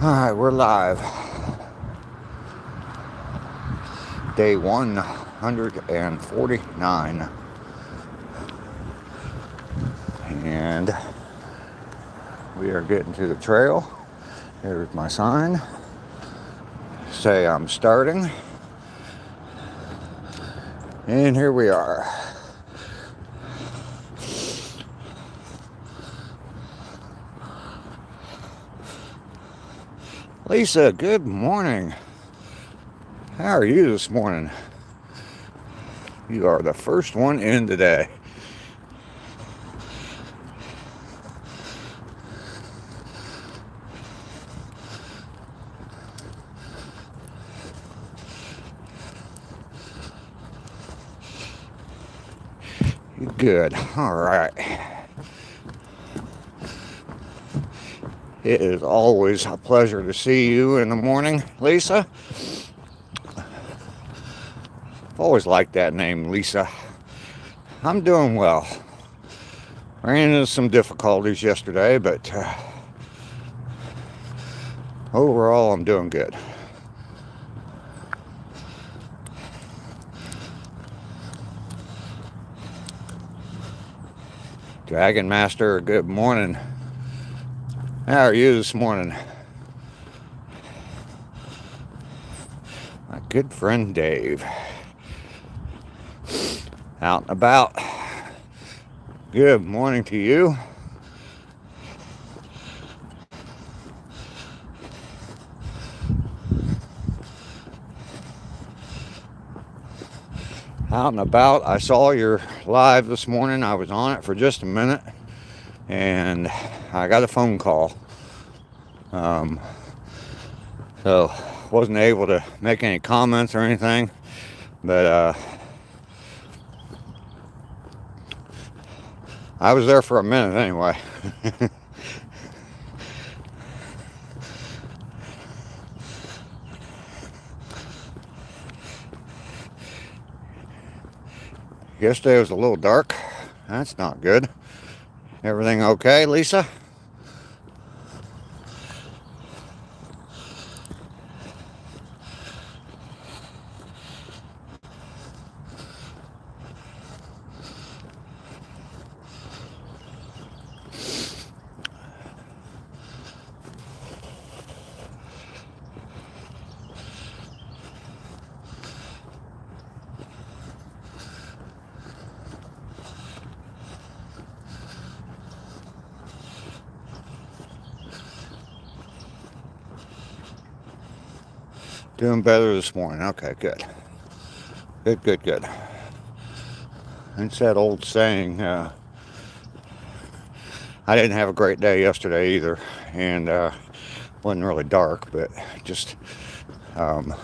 Alright, we're live. Day 149. And we are getting to the trail. Here's my sign. Say I'm starting. And here we are. Lisa, good morning. How are you this morning? You are the first one in today. Good. All right. It is always a pleasure to see you in the morning, Lisa. I've always liked that name, Lisa. I'm doing well. Ran into some difficulties yesterday, but overall I'm doing good. Dragon Master, good morning. How are you this morning? My good friend Dave. Out and about. Good morning to you. Out and about. I saw your live this morning. I was on it for just a minute and I got a phone call. So wasn't able to make any comments or anything, but I was there for a minute anyway. Yesterday was a little dark. That's not good. Everything okay, Lisa? Doing better this morning. Okay, good. Good. It's that old saying, I didn't have a great day yesterday either, and wasn't really dark, but just, good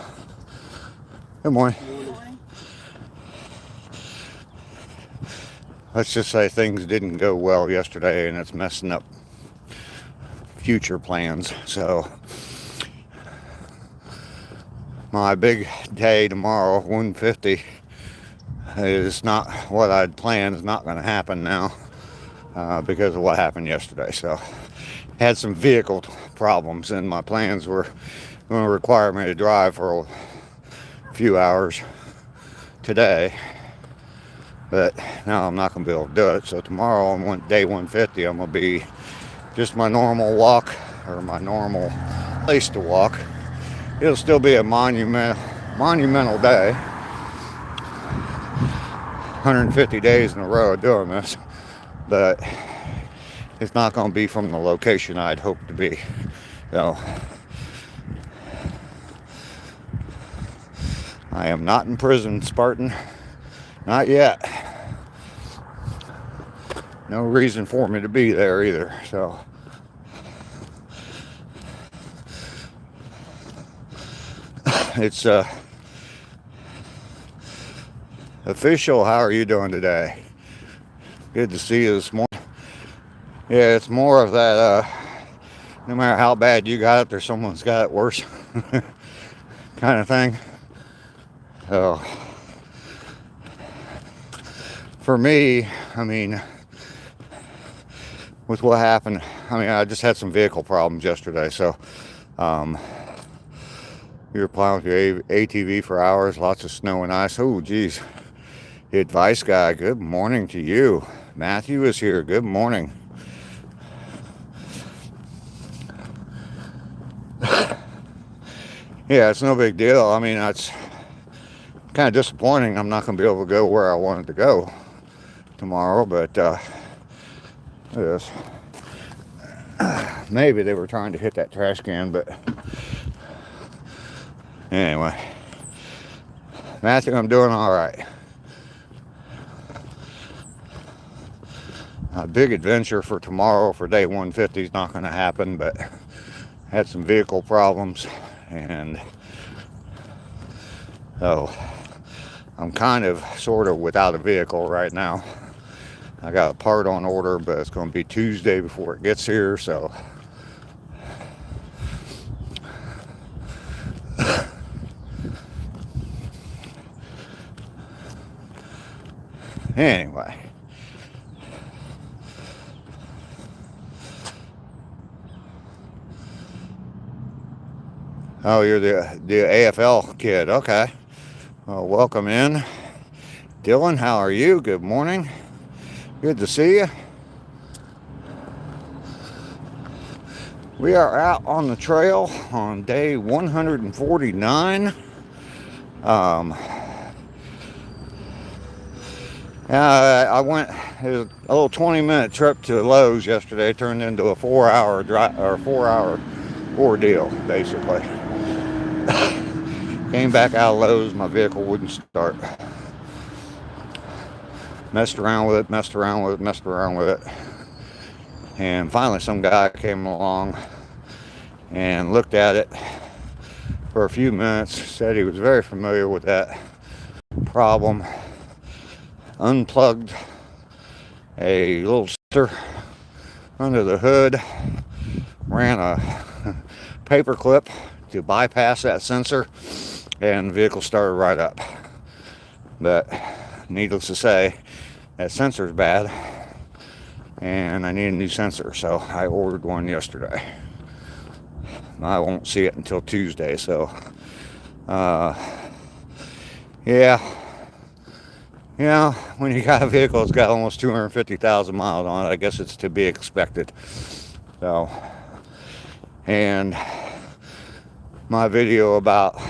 morning. Let's just say things didn't go well yesterday, and it's messing up future plans, so my big day tomorrow, 150, is not what I'd planned. It's not going to happen now because of what happened yesterday. So had some vehicle problems, and my plans were going to require me to drive for a few hours today. But now I'm not going to be able to do it. So tomorrow on day 150, I'm going to be just my normal walk, or my normal place to walk. It'll still be a monumental day. 150 days in a row of doing this, but it's not going to be from the location I'd hoped to be. So I am not in prison, Spartan. Not yet. No reason for me to be there either. So it's official. How are you doing today? Good to see you this morning. Yeah, it's more of that no matter how bad you got it, there's someone's got it worse kind of thing. So for me, I mean, with what happened. I mean, I just had some vehicle problems yesterday, so you were plowing with your ATV for hours, lots of snow and ice. Oh, geez. The advice guy, good morning to you. Matthew is here. Good morning. Yeah, it's no big deal. I mean, it's kind of disappointing. I'm not going to be able to go where I wanted to go tomorrow, but yes. Maybe they were trying to hit that trash can, but anyway. Matthew, I'm doing all right. A big adventure for tomorrow for day 150 is not going to happen, but had some vehicle problems, and so I'm kind of sort of without a vehicle right now. I got a part on order, but it's going to be Tuesday before it gets here, so anyway. Oh, you're the AFL kid. Okay. Well, welcome in. Dylan, how are you? Good morning. Good to see you. We are out on the trail on day 149. I went, it was a little 20-minute trip to Lowe's yesterday, turned into a 4-hour drive, or 4-hour ordeal, basically. Came back out of Lowe's, my vehicle wouldn't start. Messed around with it. And finally some guy came along and looked at it for a few minutes, said he was very familiar with that problem. Unplugged a little sensor under the hood, ran a paper clip to bypass that sensor, and the vehicle started right up. But needless to say, that sensor's bad, and I need a new sensor, so I ordered one yesterday. I won't see it until Tuesday, so yeah. You know, when you got a vehicle that's got almost 250,000 miles on it, I guess it's to be expected. So, and my video about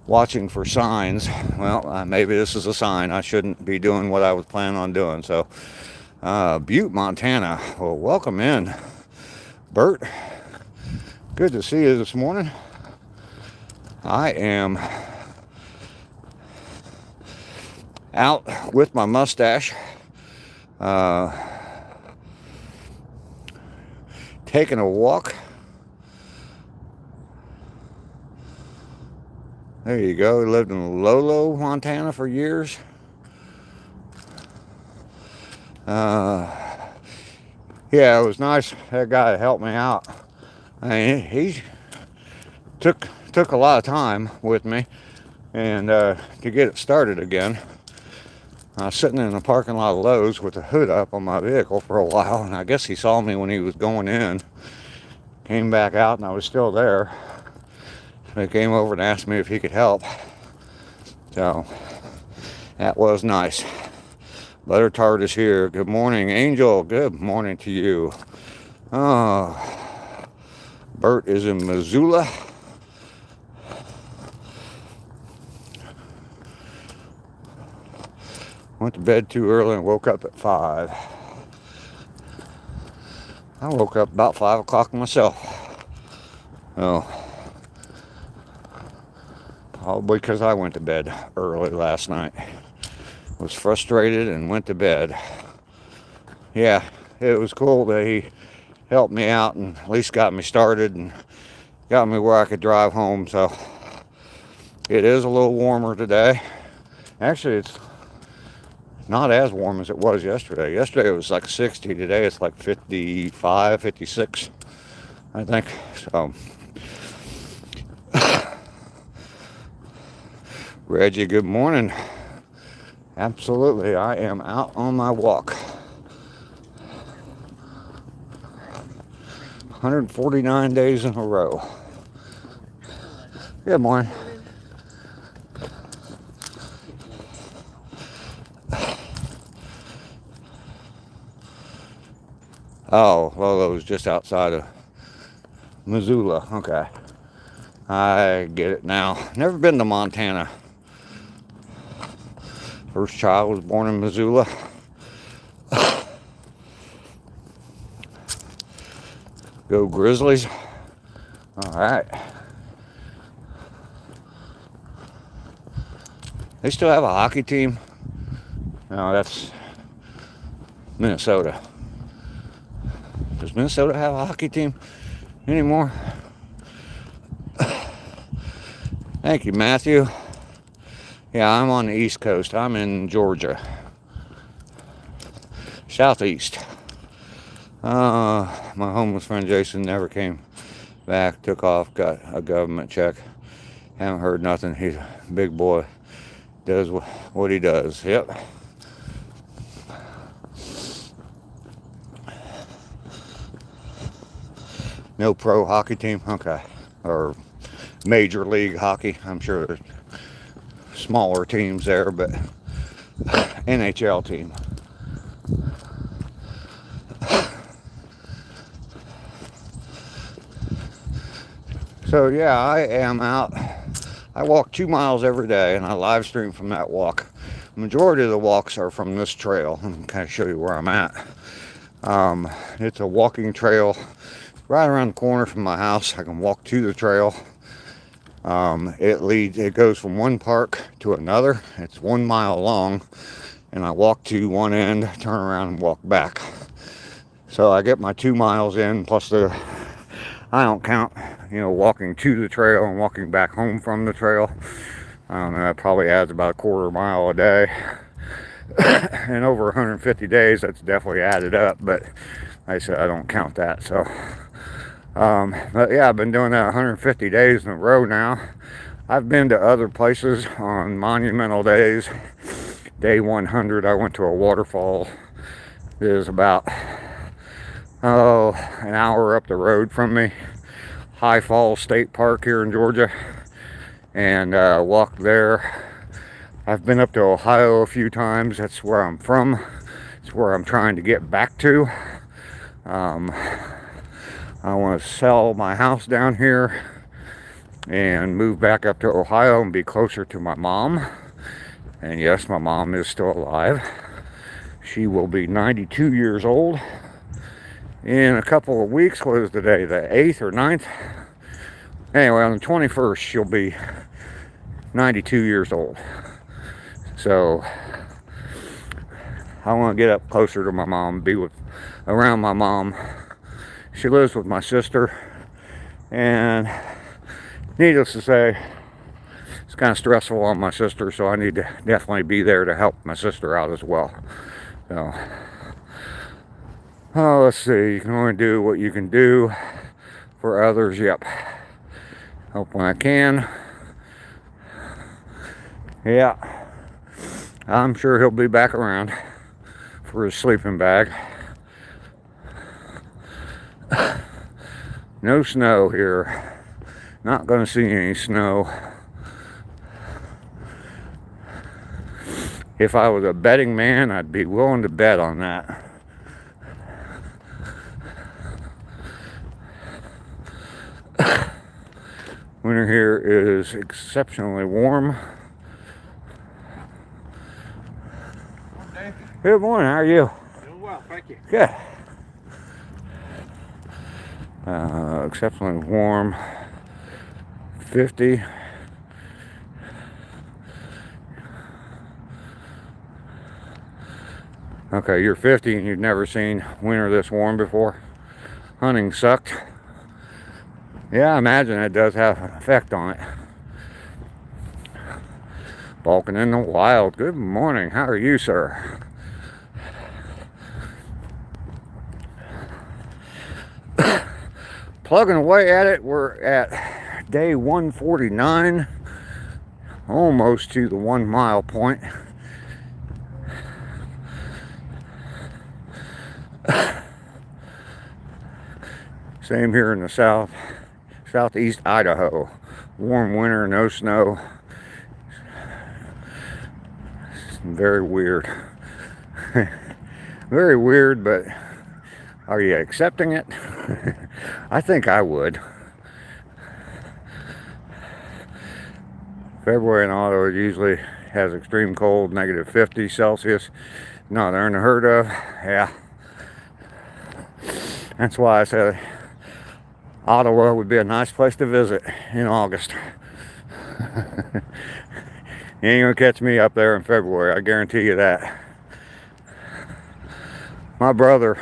watching for signs, well, maybe this is a sign. I shouldn't be doing what I was planning on doing. So, Butte, Montana. Well, welcome in, Bert. Good to see you this morning. I am out with my mustache, taking a walk. There you go. He lived in Lolo, Montana for years. Yeah, it was nice. That guy helped me out. I mean, he took a lot of time with me, and to get it started again. I was sitting in the parking lot of Lowe's with the hood up on my vehicle for a while, and I guess he saw me when he was going in. Came back out, and I was still there. So he came over and asked me if he could help. So that was nice. Butter Tart is here. Good morning, Angel. Good morning to you. Oh, Bert is in Missoula. Went to bed too early and woke up at 5. I woke up about 5 o'clock myself. Oh, probably because I went to bed early last night. Was frustrated and went to bed. Yeah, it was cool that he helped me out and at least got me started and got me where I could drive home. So it is a little warmer today. Actually, it's not as warm as it was yesterday. Yesterday it was like 60. Today it's like 55, 56, I think. So Reggie, good morning. Absolutely, I am out on my walk. 149 days in a row. Good morning. Oh, Lolo's just outside of Missoula. Okay. I get it now. Never been to Montana. First child was born in Missoula. Go Grizzlies. All right. They still have a hockey team? No, that's Minnesota. Does Minnesota have a hockey team anymore? Thank you, Matthew. Yeah, I'm on the East Coast. I'm in Georgia. Southeast. My homeless friend Jason never came back. Took off, got a government check. Haven't heard nothing. He's a big boy. Does what he does. Yep. No pro hockey team? Okay. Or major league hockey. I'm sure there's smaller teams there, but NHL team. So yeah, I am out. I walk 2 miles every day and I live stream from that walk. The majority of the walks are from this trail. I'm kind of show you where I'm at. It's a walking trail right around the corner from my house. I can walk to the trail. It goes from one park to another. It's 1 mile long, and I walk to one end, turn around, and walk back. So I get my 2 miles in, plus I don't count, walking to the trail and walking back home from the trail. I don't know, that probably adds about a quarter mile a day. And over 150 days, that's definitely added up, but like I said, I don't count that. So, but yeah, I've been doing that 150 days in a row now. I've been to other places on monumental days. Day 100, I went to a waterfall. It is about, an hour up the road from me. High Falls State Park here in Georgia. And walked there. I've been up to Ohio a few times. That's where I'm from. It's where I'm trying to get back to. I want to sell my house down here and move back up to Ohio and be closer to my mom. And yes, my mom is still alive. She will be 92 years old in a couple of weeks. What is the day? The 8th or 9th? Anyway, on the 21st, she'll be 92 years old. So I want to get up closer to my mom, be around my mom. She lives with my sister, and needless to say, it's kind of stressful on my sister, so I need to definitely be there to help my sister out as well. So, let's see, you can only do what you can do for others. Yep. Help when I can. Yeah. I'm sure he'll be back around for his sleeping bag. No snow here. Not going to see any snow. If I was a betting man, I'd be willing to bet on that. Winter here is exceptionally warm. Good morning, how are you? Doing well, thank you. Good. Exceptionally warm. 50. Okay, you're 50 and you've never seen winter this warm before. Hunting sucked. Yeah, I imagine it does have an effect on it. Balking in the wild. Good morning, how are you, sir? Plugging away at it. We're at day 149, almost to the 1 mile point. Same here in the southeast Idaho. Warm winter, no snow. It's very weird. Very weird, but are you accepting it? I think I would. February in Ottawa usually has extreme cold, negative 50 Celsius. Not unheard of. Yeah. That's why I said Ottawa would be a nice place to visit in August. You ain't gonna catch me up there in February, I guarantee you that. My brother,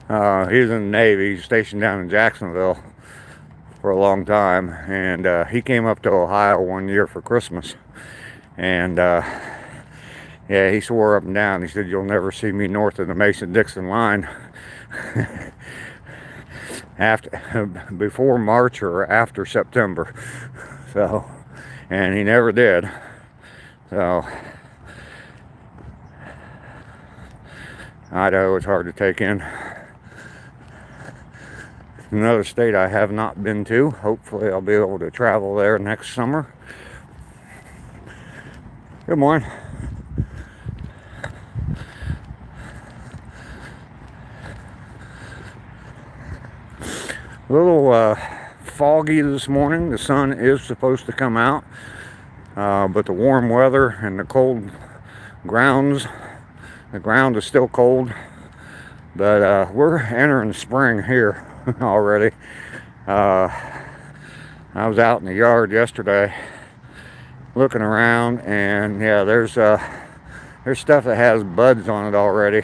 he was in the Navy. He's stationed down in Jacksonville for a long time, and he came up to Ohio one year for Christmas, and yeah, he swore up and down. He said, "You'll never see me north of the Mason-Dixon line before March or after September." So, and he never did. So Idaho is hard to take in. Another state I have not been to. Hopefully I'll be able to travel there next summer. Good morning. A little foggy this morning. The sun is supposed to come out, but the warm weather and the cold grounds, the ground is still cold, but we're entering spring here already. I was out in the yard yesterday looking around, and yeah, there's stuff that has buds on it already.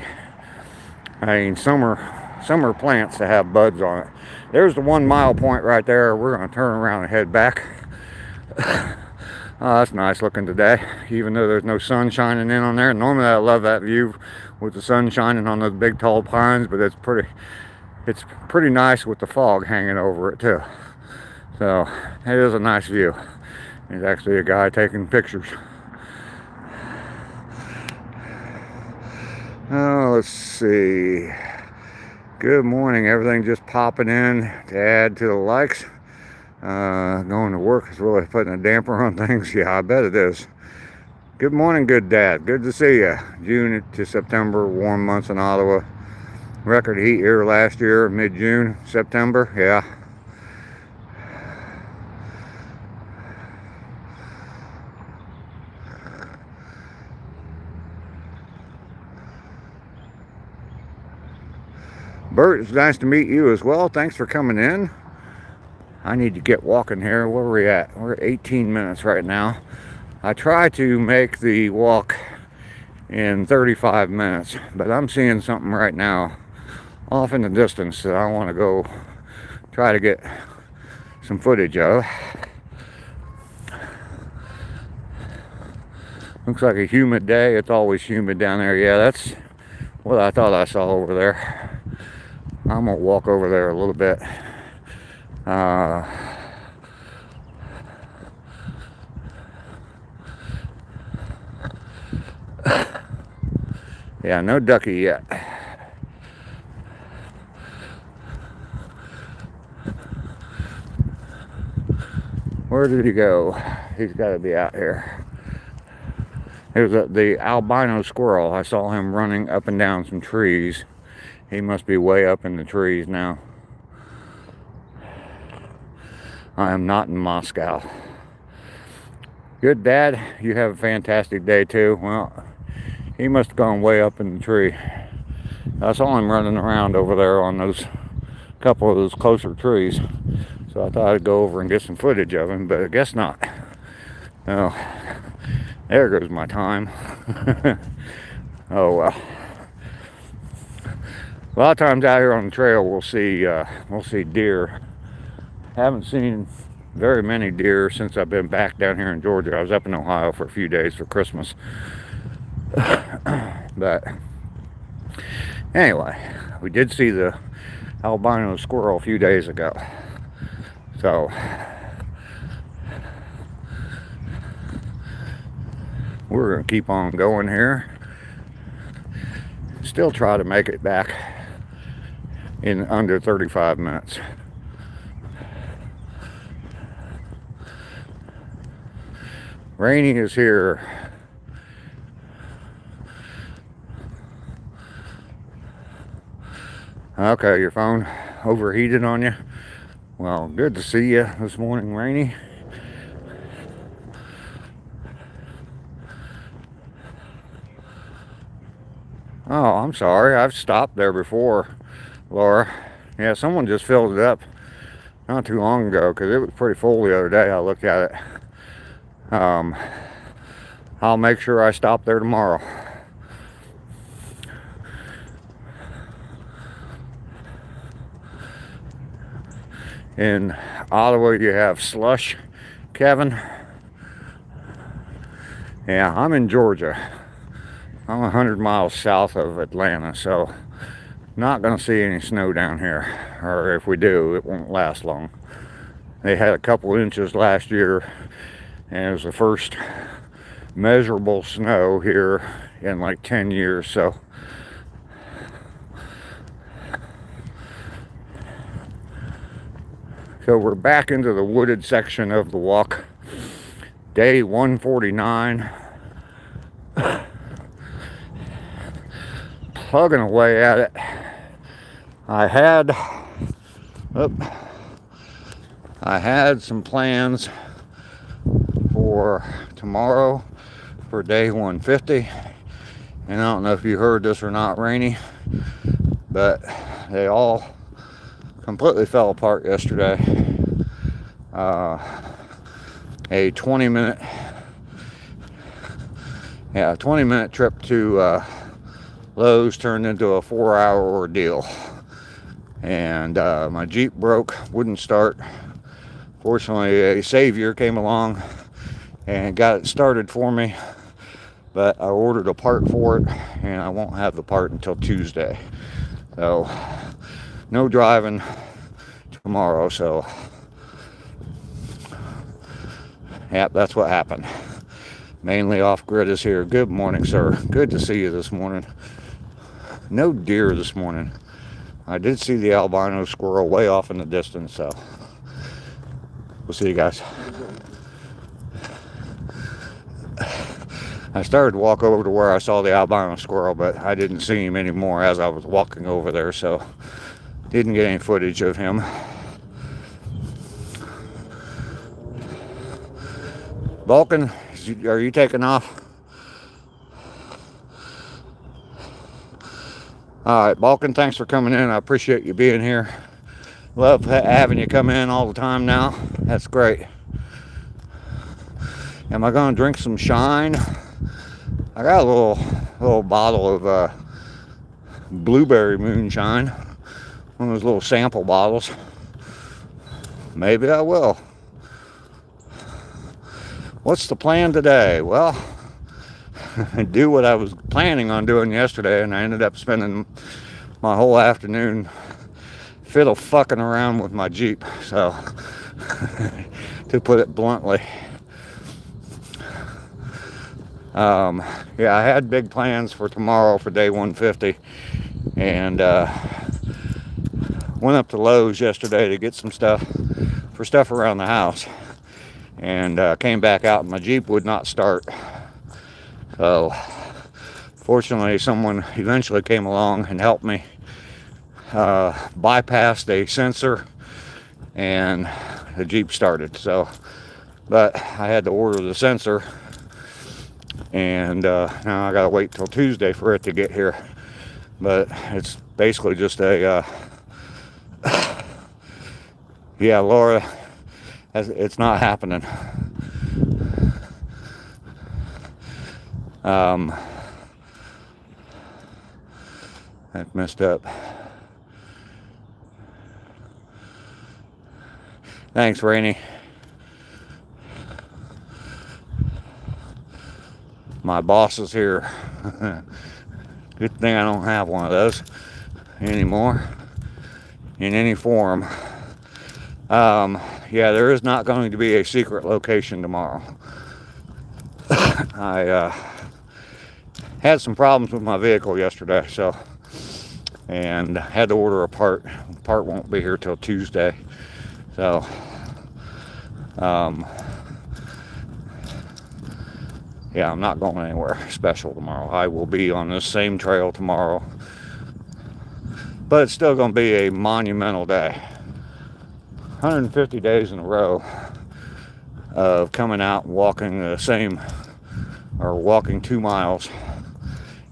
I mean, summer plants that have buds on it. There's the 1 mile point right there. We're going to turn around and head back. Oh, that's nice looking today, even though there's no sun shining in on there. Normally I love that view with the sun shining on those big tall pines, but it's pretty nice with the fog hanging over it too. So it is a nice view. There's actually a guy taking pictures. Oh, let's see. Good morning. Everything just popping in to add to the likes. Going to work is really putting a damper on things. Yeah, I bet it is. Good morning, good dad. Good to see you. June to September, warm months in Ottawa. Record heat here last year, mid-June, September. Yeah. Bert, it's nice to meet you as well. Thanks for coming in. I need to get walking here. Where are we at? We're at 18 minutes right now. I try to make the walk in 35 minutes, but I'm seeing something right now off in the distance that I want to go try to get some footage of. Looks like a humid day. It's always humid down there. Yeah, that's what I thought I saw over there. I'm gonna walk over there a little bit. Yeah, no ducky yet. Where did he go? He's got to be out here. There's the albino squirrel. I saw him running up and down some trees. He must be way up in the trees now. I am not in Moscow. Good dad, you have a fantastic day too. Well, he must have gone way up in the tree. I saw him running around over there on those couple of those closer trees. So I thought I'd go over and get some footage of him, but I guess not. Oh, there goes my time. Oh well. A lot of times out here on the trail we'll see deer. Haven't seen very many deer since I've been back down here in Georgia. I was up in Ohio for a few days for Christmas. But anyway, we did see the albino squirrel a few days ago. So we're going to keep on going here. Still try to make it back in under 35 minutes. Rainy is here. Okay, your phone overheated on you? Well, good to see you this morning, Rainy. Oh, I'm sorry. I've stopped there before, Laura. Yeah, someone just filled it up not too long ago because it was pretty full the other day. I looked at it. I'll make sure I stop there tomorrow. In Ottawa, you have slush, Kevin. Yeah, I'm in Georgia. I'm 100 miles south of Atlanta, so not going to see any snow down here. Or if we do, it won't last long. They had a couple inches last year, and it was the first measurable snow here in like 10 years, so we're back into the wooded section of the walk. Day 149. Plugging away at it. I had some plans for tomorrow for day 150, and I don't know if you heard this or not, Rainy, but they all completely fell apart yesterday. A 20-minute trip to Lowe's turned into a 4-hour ordeal, and my Jeep broke, wouldn't start. Fortunately, a savior came along and got it started for me, but I ordered a part for it, and I won't have the part until Tuesday. So no driving tomorrow. So yep, that's what happened. Mainly off-grid is here. Good morning, sir. Good to see you this morning. No deer this morning. I did see the albino squirrel way off in the distance, so we'll see you guys. I started to walk over to where I saw the albino squirrel, but I didn't see him anymore as I was walking over there, so didn't get any footage of him. Vulcan, are you taking off? All right, Balkan, thanks for coming in. I appreciate you being here. Love having you come in all the time now. That's great. Am I going to drink some Shine? I got a little bottle of blueberry moonshine. One of those little sample bottles. Maybe I will. What's the plan today? Well, do what I was planning on doing yesterday, and I ended up spending my whole afternoon fiddle fucking around with my Jeep, so to put it bluntly. Yeah, I had big plans for tomorrow for day 150, and went up to Lowe's yesterday to get some stuff around the house, and came back out and my Jeep would not start. So fortunately someone eventually came along and helped me bypassed a sensor, and the Jeep started. So, but I had to order the sensor, and now I gotta wait till Tuesday for it to get here. But it's basically just a yeah, Laura, it's not happening. That messed up. Thanks, Rainy. My boss is here. Good thing I don't have one of those anymore in any form. Yeah, there is not going to be a secret location tomorrow. I had some problems with my vehicle yesterday, so and had to order a part. The part won't be here till Tuesday. So, yeah, I'm not going anywhere special tomorrow. I will be on this same trail tomorrow. But it's still going to be a monumental day. 150 days in a row of coming out and walking the same, or walking 2 miles,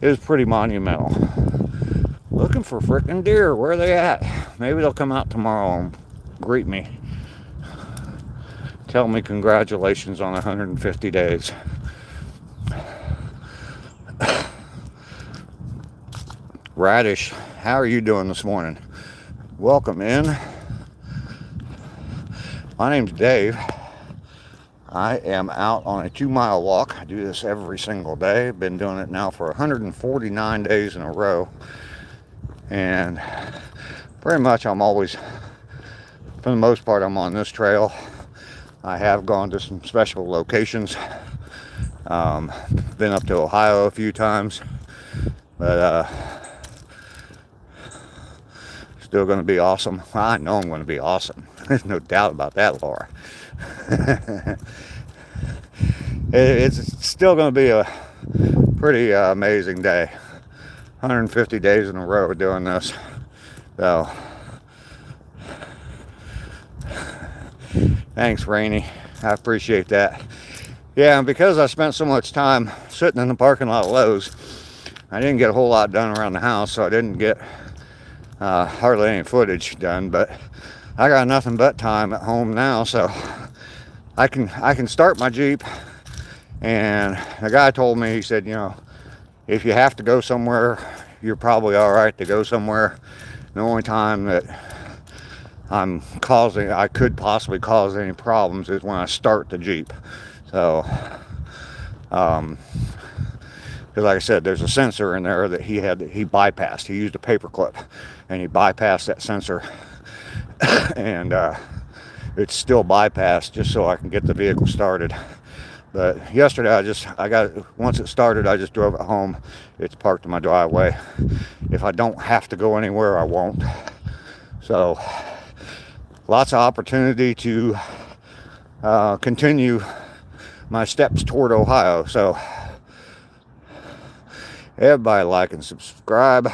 is pretty monumental. Looking for frickin' deer. Where are they at? Maybe they'll come out tomorrow and greet me. Tell me congratulations on 150 days. Radish, how are you doing this morning? Welcome in. My name's Dave. I am out on a 2-mile walk. I do this every single day. I've been doing it now for 149 days in a row. And pretty much I'm always, for the most part, I'm on this trail. I have gone to some special locations. Been up to Ohio a few times. But still going to be awesome. I know I'm going to be awesome. There's no doubt about that, Laura. It's still going to be a pretty amazing day. 150 days in a row doing this. So, thanks, Rainey. I appreciate that. Yeah, and because I spent so much time sitting in the parking lot of Lowe's, I didn't get a whole lot done around the house, so I didn't get hardly any footage done, but I got nothing but time at home now, so I can start my Jeep. And the guy told me, he said, you know, if you have to go somewhere, you're probably all right to go somewhere. The only time that I could possibly cause any problems is when I start the Jeep. So, because like I said, there's a sensor in there that he bypassed. He used a paper clip and he bypassed that sensor. And it's still bypassed just so I can get the vehicle started. But yesterday once it started, I just drove it home. It's parked in my driveway. If I don't have to go anywhere, I won't. So lots of opportunity to continue my steps toward Ohio. So everybody like and subscribe.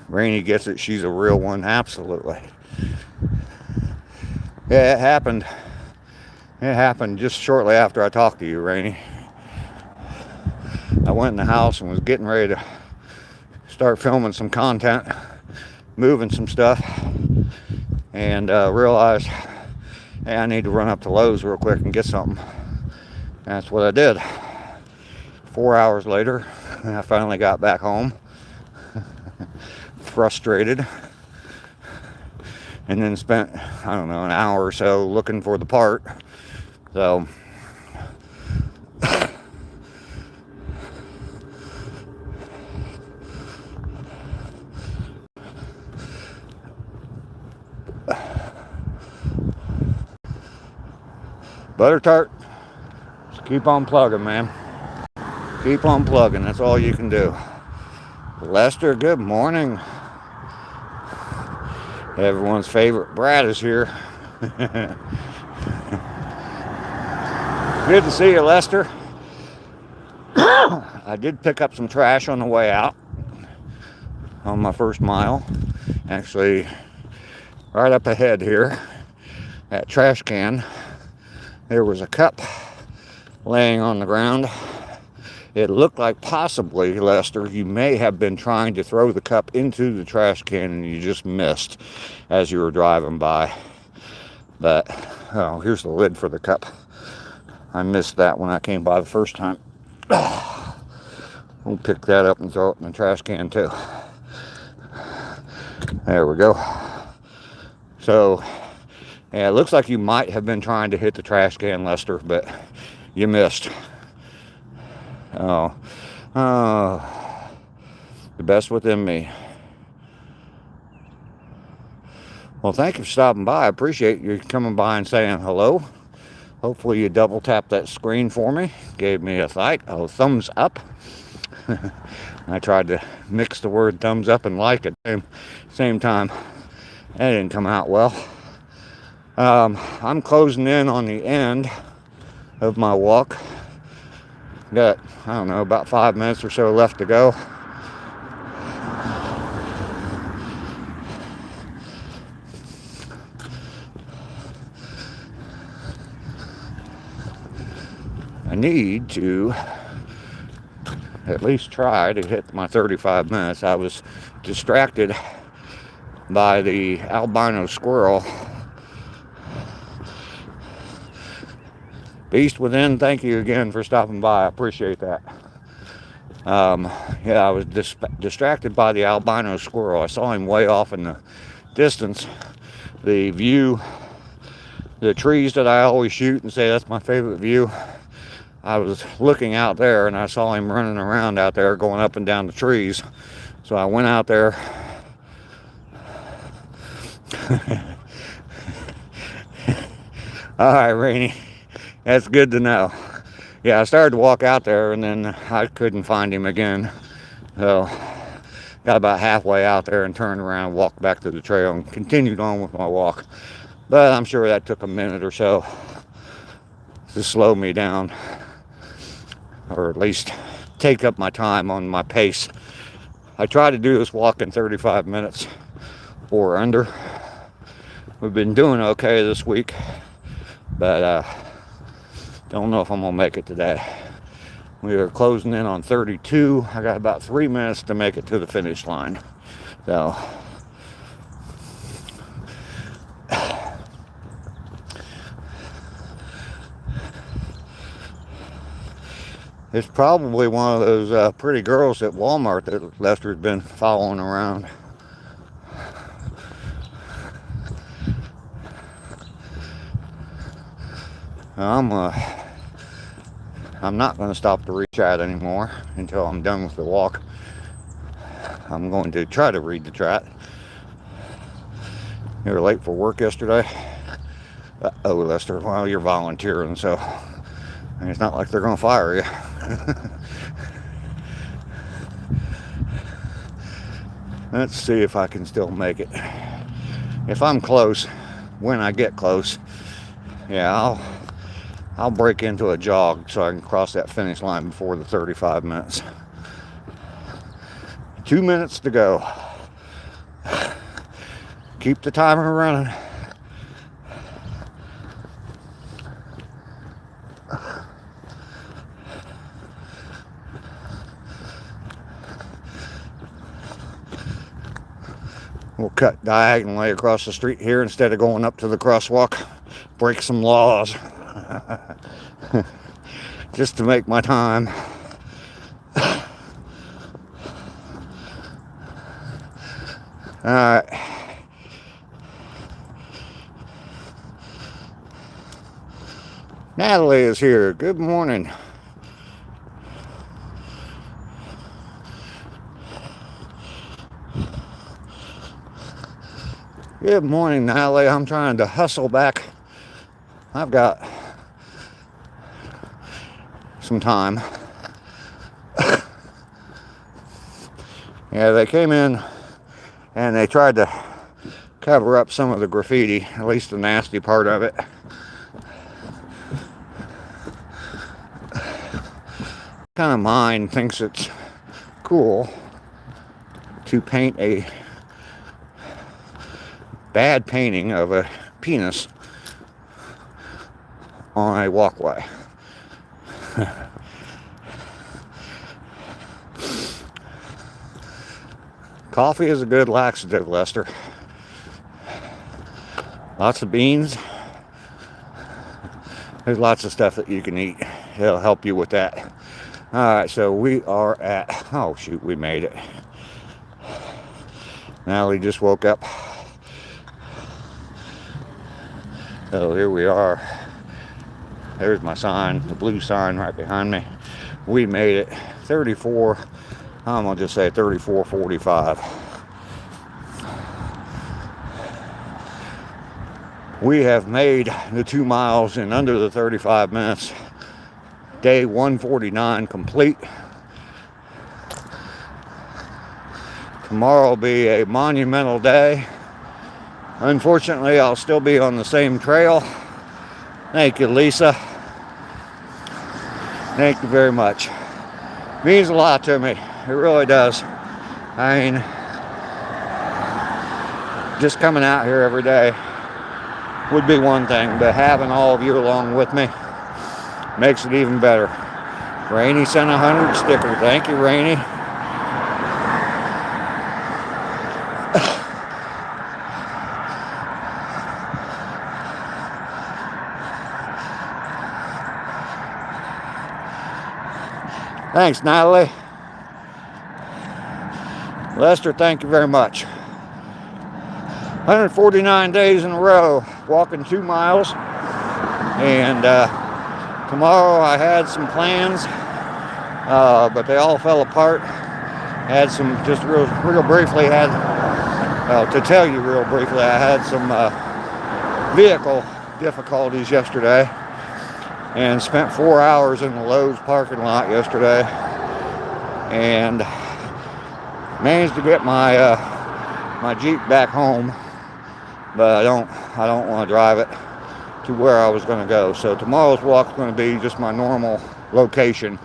Rainey gets it. She's a real one. Absolutely. Yeah, it happened. It happened just shortly after I talked to you, Rainey. I went in the house and was getting ready to start filming some content, moving some stuff, and realized, hey, I need to run up to Lowe's real quick and get something. That's what I did. 4 hours later, I finally got back home, frustrated, and then spent, I don't know, an hour or so looking for the part. So, butter tart, just keep on plugging, man. Keep on plugging, that's all you can do. Lester, good morning. Everyone's favorite Brad is here. Good to see you, Lester. I did pick up some trash on the way out on my first mile. Actually, right up ahead here, that trash can, there was a cup laying on the ground. It looked like possibly, Lester, you may have been trying to throw the cup into the trash can and you just missed as you were driving by. But, oh, here's the lid for the cup. I missed that when I came by the first time. We'll pick that up and throw it in the trash can too. There we go. So, yeah, it looks like you might have been trying to hit the trash can, Lester, but you missed. Oh, the best within me. Well, thank you for stopping by. I appreciate you coming by and saying hello. Hopefully you double tap that screen for me. Gave me a thumbs up. I tried to mix the word thumbs up and like at the same time. That didn't come out well. I'm closing in on the end of my walk. Got, I don't know, about 5 minutes or so left to go. I need to at least try to hit my 35 minutes. I was distracted by the albino squirrel. Beast Within, thank you again for stopping by. I appreciate that. Yeah, I was distracted by the albino squirrel. I saw him way off in the distance. The view, the trees that I always shoot and say that's my favorite view. I was looking out there and I saw him running around out there going up and down the trees. So I went out there. All right, Rainey. That's good to know. Yeah, I started to walk out there and then I couldn't find him again. So got about halfway out there and turned around and walked back to the trail and continued on with my walk. But I'm sure that took a minute or so to slow me down, or at least take up my time on my pace. I try to do this walk in 35 minutes or under. We've been doing okay this week, but don't know if I'm gonna make it today. We are closing in on 32. I got about 3 minutes to make it to the finish line. So it's probably one of those pretty girls at Walmart that Lester's been following around. I'm not going to stop to read chat anymore until I'm done with the walk. I'm going to try to read the chat. You were late for work yesterday? Oh, Lester, well, you're volunteering, so it's not like they're going to fire you. Let's see if I can still make it. If I'm close, when I get close, yeah, I'll break into a jog so I can cross that finish line before the 35 minutes. 2 minutes to go. Keep the timer running. We'll cut diagonally across the street here instead of going up to the crosswalk. Break some laws. Just to make my time. Alright. Natalie is here. Good morning. Good morning, Natalie. I'm trying to hustle back. I've got some time. Yeah, they came in and they tried to cover up some of the graffiti, at least the nasty part of it. Kind of mind thinks it's cool to paint a bad painting of a penis on a walkway. Coffee is a good laxative, Lester. Lots of beans. There's lots of stuff that you can eat. It'll help you with that. Alright, so we are at, oh shoot, we made it. Natalie just woke up. So here we are. There's my sign, the blue sign right behind me. We made it. 34, I'm gonna just say 34:45. We have made the 2 miles in under the 35 minutes. Day 149 complete. Tomorrow will be a monumental day. Unfortunately, I'll still be on the same trail. Thank you, Lisa. Thank you very much. Means a lot to me. It really does. I mean, just coming out here every day would be one thing, but having all of you along with me makes it even better. Rainey sent 100 sticker. Thank you, Rainey. Thanks, Natalie. Lester, thank you very much. 149 days in a row, walking 2 miles. And tomorrow I had some plans, but they all fell apart. Had some, just real briefly, to tell you real briefly, I had some vehicle difficulties yesterday and spent 4 hours in the Lowe's parking lot yesterday and managed to get my my Jeep back home, but I don't want to drive it to where I was going to go. So tomorrow's walk is going to be just my normal location.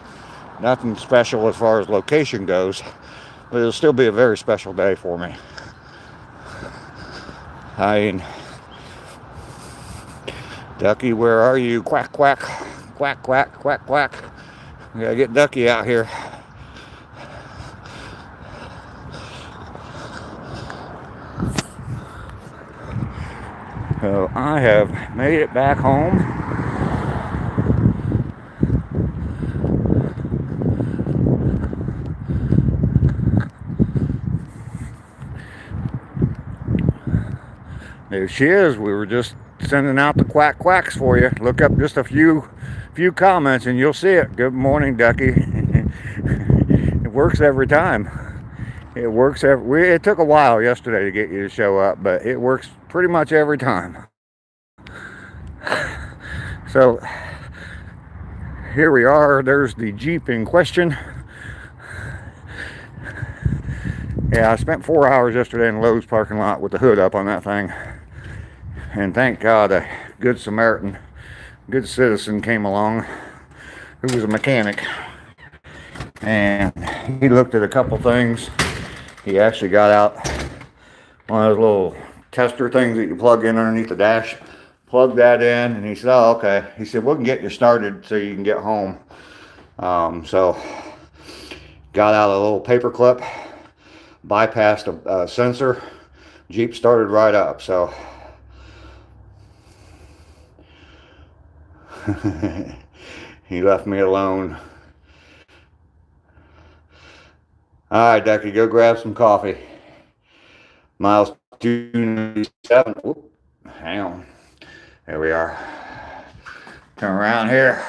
Nothing special as far as location goes, but it'll still be a very special day for me. I mean, Ducky, where are you? Quack, quack, quack, quack, quack, quack. We gotta get Ducky out here. So I have made it back home. There she is. We were just sending out the quack quacks for you. Look up just a few comments and you'll see it. Good morning, Ducky. It works every time. It works it took a while yesterday to get you to show up, but it works pretty much every time. So here we are. There's the Jeep in question. Yeah, I spent 4 hours yesterday in Lowe's parking lot with the hood up on that thing. And thank God a good Samaritan, good citizen came along who was a mechanic. And he looked at a couple things. He actually got out one of those little tester things that you plug in underneath the dash. Plugged that in and he said, oh, okay. He said, we can get you started so you can get home. So got out a little paper clip, bypassed a sensor. Jeep started right up. So he left me alone. All right, Ducky, go grab some coffee. Miles 297. Whoop, hang on. There we are. Turn around here.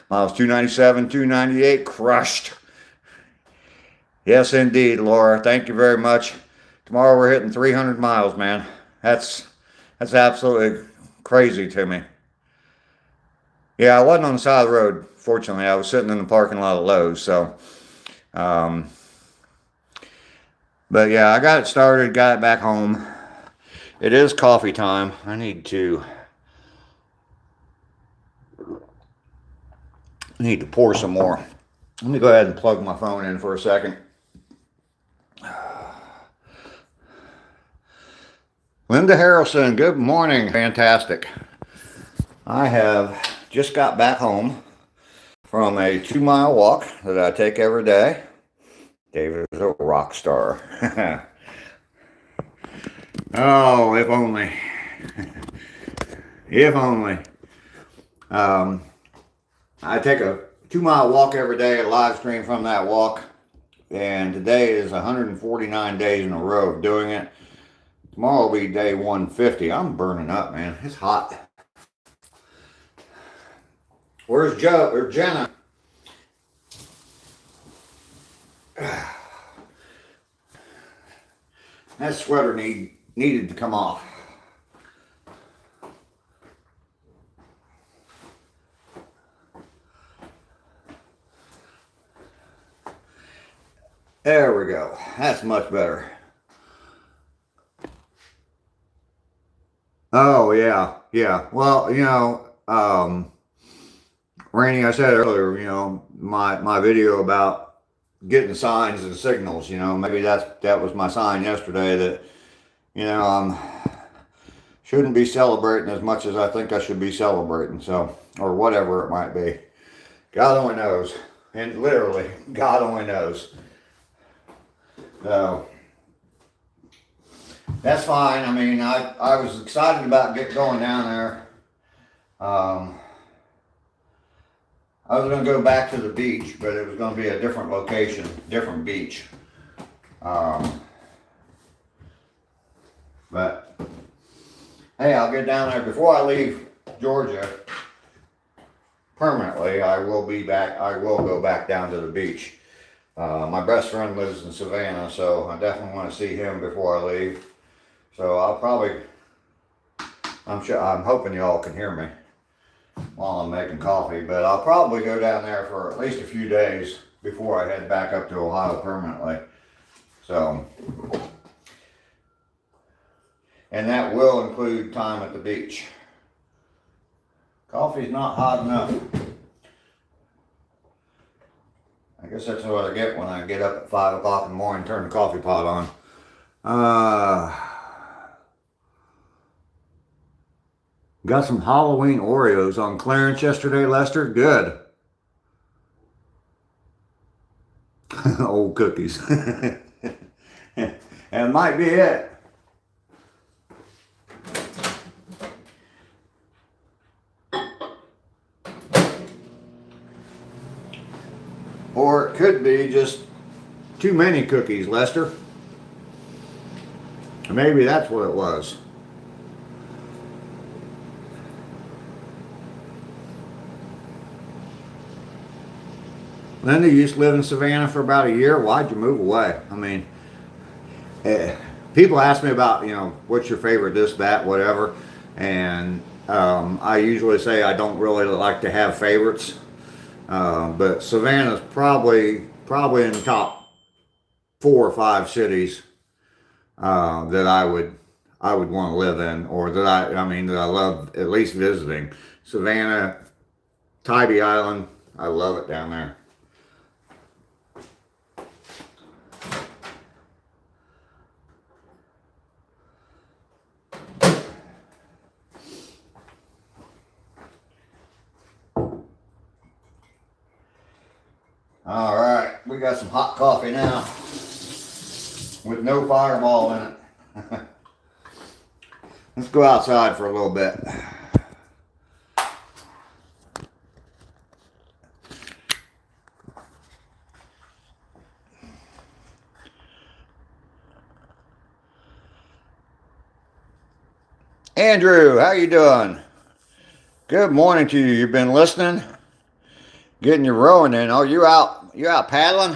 Miles 297, 298, crushed. Yes, indeed, Laura. Thank you very much. Tomorrow we're hitting 300 miles, man. That's absolutely crazy to me. Yeah, I wasn't on the side of the road, fortunately. I was sitting in the parking lot of Lowe's, so. But yeah, I got it started, got it back home. It is coffee time. I need to pour some more. Let me go ahead and plug my phone in for a second. Linda Harrelson, good morning. Fantastic. I have just got back home from a 2-mile walk that I take every day. David is a rock star. Oh, if only. If only. I take a 2-mile walk every day, a live stream from that walk. And today is 149 days in a row of doing it. Tomorrow will be day 150. I'm burning up, man. It's hot. Where's Joe or Jenna? That sweater needed to come off. we go. That's much better. Oh, yeah. Yeah. Well, Randy, I said earlier, my video about getting signs and signals, maybe that was my sign yesterday that, I shouldn't be celebrating as much as I think I should be celebrating, so, or whatever it might be. God only knows. And literally, God only knows. So, that's fine. I mean, I was excited about going down there. I was going to go back to the beach, but it was going to be a different location, different beach. But, hey, I'll get down there. Before I leave Georgia, permanently, I will be back. I will go back down to the beach. My best friend lives in Savannah, so I definitely want to see him before I leave. So I'll probably, I'm hoping y'all can hear me while I'm making coffee, but I'll probably go down there for at least a few days before I head back up to Ohio permanently. So, and that will include time at the beach. Coffee's not hot enough. I guess that's what I get when I get up at 5 o'clock in the morning and turn the coffee pot on. Got some Halloween Oreos on clearance yesterday, Lester. Good. Old cookies. And it might be it. Or it could be just too many cookies, Lester. Maybe that's what it was. Linda, you used to live in Savannah for about a year. Why'd you move away? I mean, people ask me about, what's your favorite this, that, whatever. And I usually say I don't really like to have favorites. But Savannah's probably in the top 4 or 5 cities that I would want to live in, or that I love at least visiting. Savannah, Tybee Island, I love it down there. All right, we got some hot coffee now with no Fireball in it. Let's go outside for a little bit. Andrew, how you doing? Good morning to you. You've been listening? Getting your rowing in. Oh, you out paddling?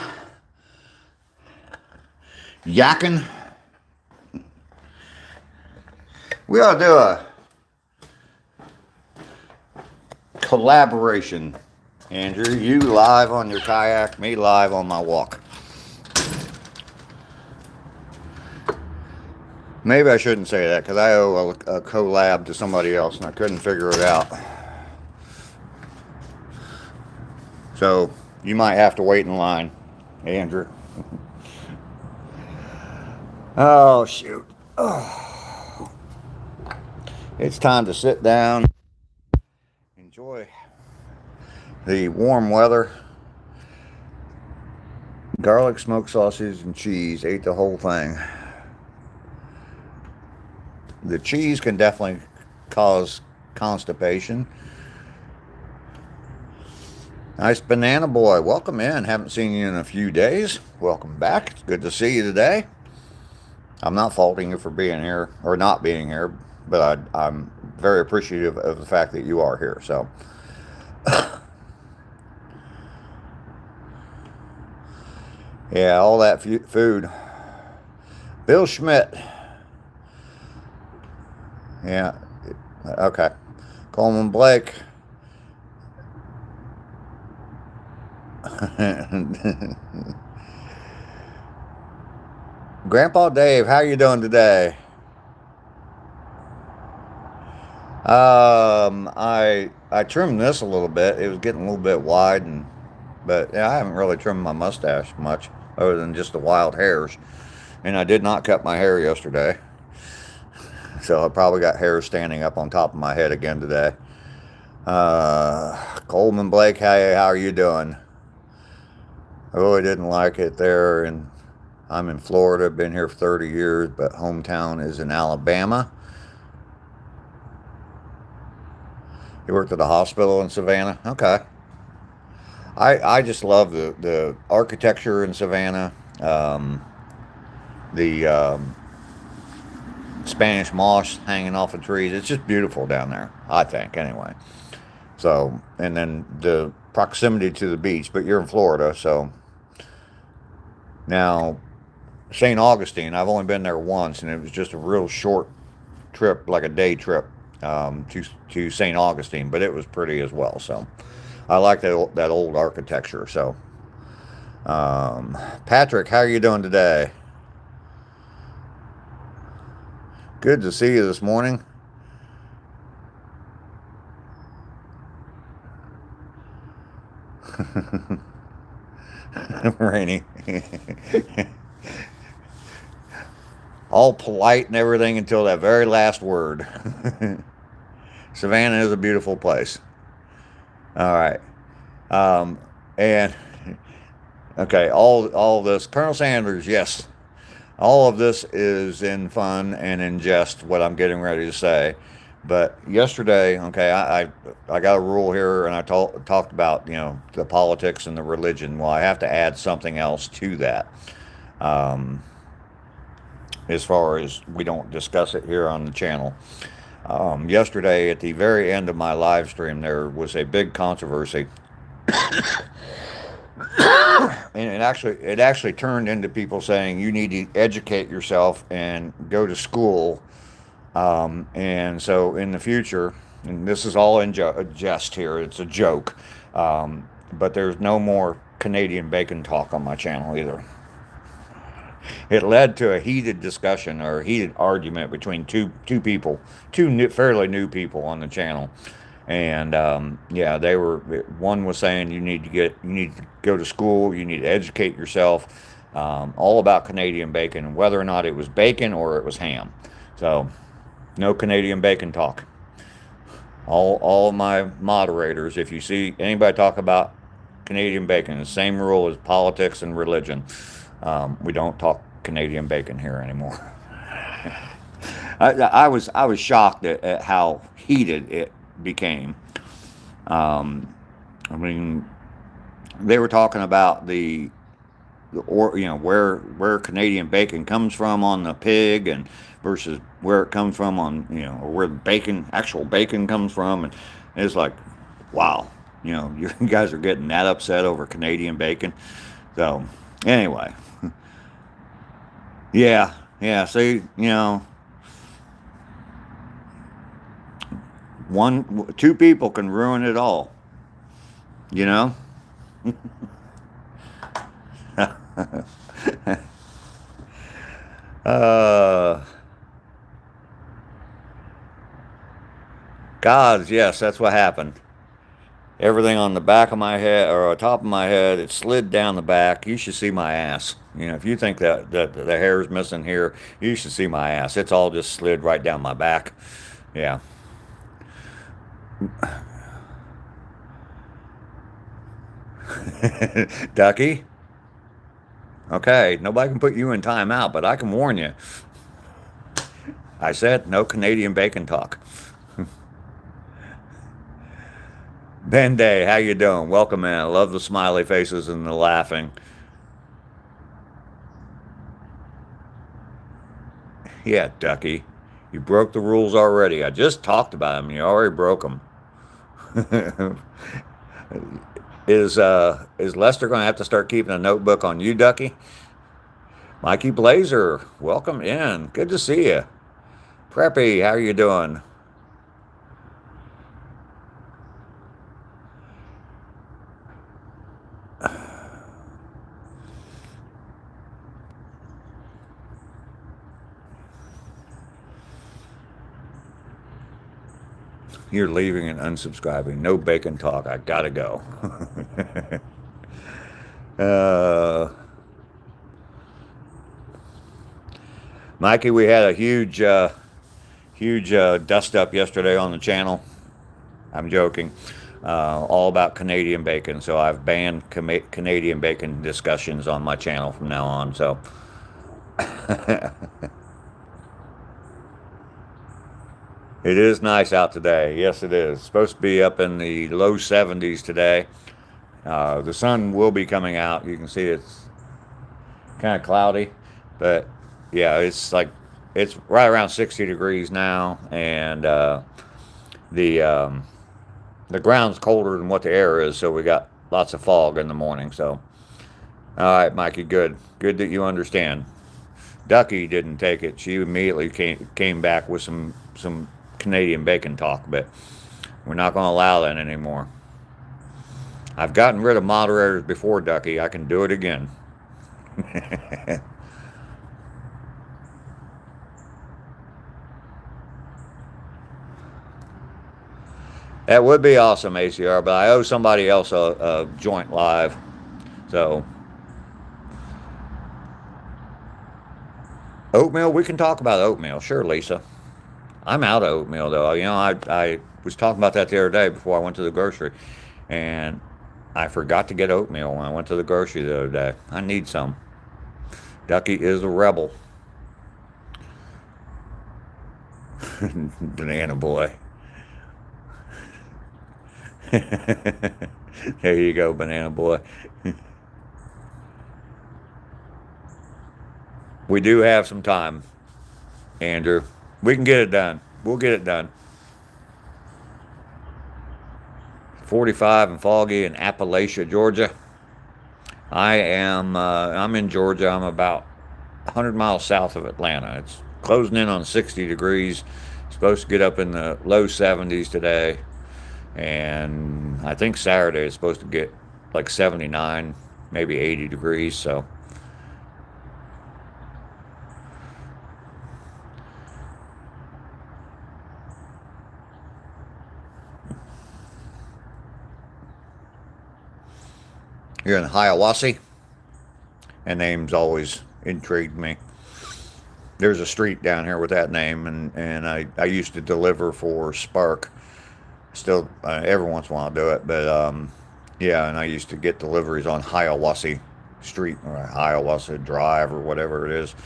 Yakking? We ought to do a collaboration, Andrew. You live on your kayak, me live on my walk. Maybe I shouldn't say that because I owe a collab to somebody else and I couldn't figure it out. So you might have to wait in line, Andrew. Oh, shoot. Oh. It's time to sit down, enjoy the warm weather. Garlic smoked sausage and cheese. Ate the whole thing. The cheese can definitely cause constipation. Nice banana boy. Welcome in. Haven't seen you in a few days. Welcome back. It's good to see you today. I'm not faulting you for being here or not being here, but I'm very appreciative of the fact that you are here. So, yeah, all that food. Bill Schmidt. Yeah. Okay. Coleman Blake. Grandpa Dave, how you doing today? I trimmed this a little bit. It was getting a little bit wide, and but yeah, I haven't really trimmed my mustache much, other than just the wild hairs. And I did not cut my hair yesterday, so I probably got hair standing up on top of my head again today. Coleman Blake, how are you doing? I really didn't like it there, and I'm in Florida. Been here for 30 years, but hometown is in Alabama. You worked at a hospital in Savannah. Okay. I just love the architecture in Savannah. The Spanish moss hanging off of trees. It's just beautiful down there, I think, anyway. So, and then the proximity to the beach, but you're in Florida, so now St. Augustine, I've only been there once, and it was just a real short trip, like a day trip to St. Augustine, but it was pretty as well. So I like that old architecture. So, Patrick, how are you doing today? Good to see you this morning. Rainy. All polite and everything until that very last word. Savannah is a beautiful place. All right. Um, and okay, all this, Colonel Sanders, yes, all of this is in fun and in jest. What I'm getting ready to say, but yesterday, okay, I got a rule here, and I talked about the politics and the religion. Well, I have to add something else to that. Um, as far as we don't discuss it here on the channel. Yesterday, at the very end of my live stream, there was a big controversy, and it actually turned into people saying you need to educate yourself and go to school. And so in the future, and this is all in jest here, it's a joke, but there's no more Canadian bacon talk on my channel either. It led to a heated discussion or a heated argument between two people, fairly new people on the channel, and yeah, they were. One was saying you need to go to school, you need to educate yourself, all about Canadian bacon and whether or not it was bacon or it was ham. So, no Canadian bacon talk. All of my moderators, if you see anybody talk about Canadian bacon, the same rule as politics and religion. We don't talk Canadian bacon here anymore. I was shocked at how heated it became. Um, I mean, they were talking about or where Canadian bacon comes from on the pig, and versus where it comes from on or where the actual bacon comes from, and it's like, wow, you guys are getting that upset over Canadian bacon. So anyway, yeah, yeah. See, two people can ruin it all. You know. uh, Gods, yes, that's what happened. Everything on the back of my head or on top of my head, it slid down the back. You should see my ass. If you think that the hair is missing here, you should see my ass. It's all just slid right down my back. Yeah. Ducky. Okay, nobody can put you in timeout, but I can warn you. I said no Canadian bacon talk. Ben Day, how you doing? Welcome in. I love the smiley faces and the laughing. Yeah, Ducky. You broke the rules already. I just talked about them. You already broke them. Is Lester going to have to start keeping a notebook on you, Ducky? Mikey Blazer, welcome in. Good to see you. Preppy, how are you doing? You're leaving and unsubscribing. No bacon talk. I gotta go. uh, Mikey, we had a huge dust up yesterday on the channel. I'm joking. All about Canadian bacon. So I've banned Canadian bacon discussions on my channel from now on. So it is nice out today. Yes, it is. It's supposed to be up in the low 70s today. The sun will be coming out. You can see it's kind of cloudy, but yeah, it's right around 60 degrees now, and the the ground's colder than what the air is, so we got lots of fog in the morning. So, all right, Mikey, good that you understand. Ducky didn't take it. She immediately came back with some Canadian bacon talk, but we're not going to allow that anymore. I've gotten rid of moderators before, Ducky. I can do it again. That would be awesome, ACR, but I owe somebody else a joint live. So, oatmeal, we can talk about oatmeal. Sure, Lisa. I'm out of oatmeal, though. You know, I was talking about that the other day before I went to the grocery, and I forgot to get oatmeal when I went to the grocery the other day. I need some. Ducky is a rebel. Banana boy. There you go, banana boy. We do have some time, Andrew. We can get it done. We'll get it done. 45 and foggy in Appalachia, Georgia. I'm in Georgia. I'm about 100 miles south of Atlanta. It's closing in on 60 degrees. Supposed to get up in the low 70s today. And I think Saturday is supposed to get like 79, maybe 80 degrees. So you're in Hiawassee. That name's always intrigued me. There's a street down here with that name, and I used to deliver for Spark. Still, every once in a while I do it, but yeah, and I used to get deliveries on Hiawassee Street or Hiawassee Drive or whatever it is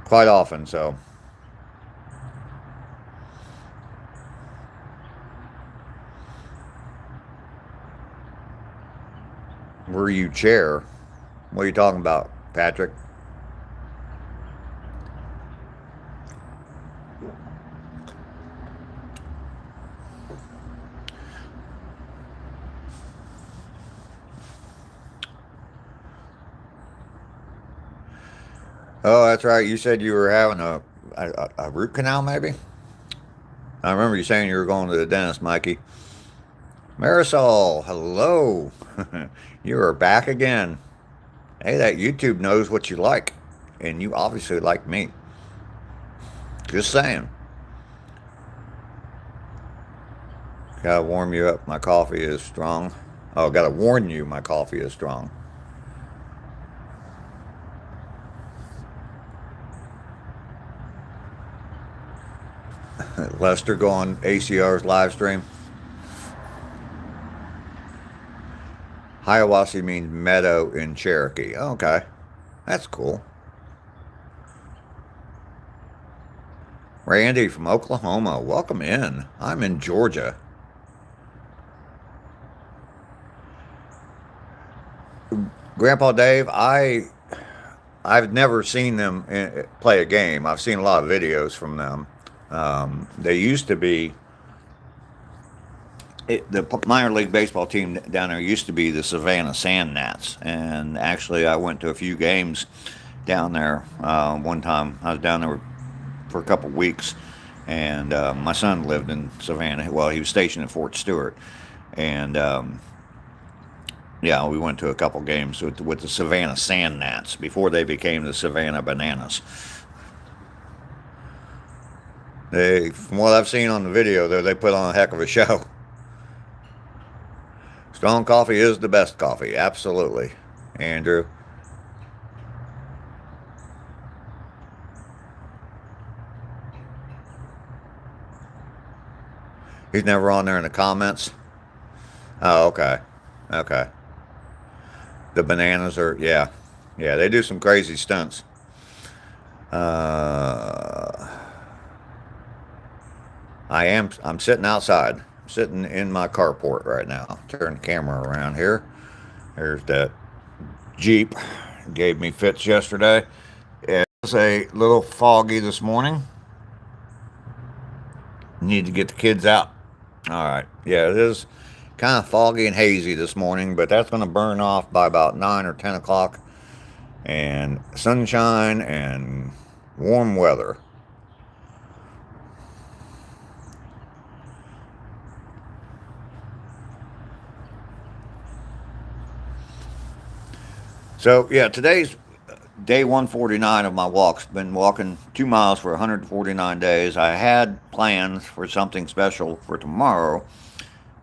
quite often. So were you chair? What are you talking about, Patrick? Oh, that's right. You said you were having a root canal, maybe? I remember you saying you were going to the dentist, Mikey. Marisol, hello. You are back again. Hey, that YouTube knows what you like, and you obviously like me. Just saying. Gotta warm you up. My coffee is strong. Oh, gotta warn you, my coffee is strong. Lester, go on ACR's live stream. Hiawassee means meadow in Cherokee. Okay, that's cool. Randy from Oklahoma, welcome in. I'm in Georgia. Grandpa Dave, I've never seen them play a game. I've seen a lot of videos from them. They used to be the minor league baseball team down there used to be the Savannah Sand Gnats, and actually I went to a few games down there. One time I was down there for a couple weeks, and my son lived in Savannah. Well, he was stationed at Fort Stewart, and yeah, we went to a couple games with the Savannah Sand Gnats before they became the Savannah Bananas. From what I've seen on the video, though, they put on a heck of a show. Strong coffee is the best coffee, absolutely. Andrew. He's never on there in the comments. Oh, okay. Okay. The bananas are, yeah. Yeah, they do some crazy stunts. Uh, I'm sitting outside. I'm sitting in my carport right now. Turn the camera around here. There's that Jeep. Gave me fits yesterday. It's a little foggy this morning. Need to get the kids out. All right. Yeah, it is kind of foggy and hazy this morning, but that's going to burn off by about 9 or 10 o'clock. And sunshine and warm weather. So, yeah, today's day 149 of my walks. Been walking 2 miles for 149 days. I had plans for something special for tomorrow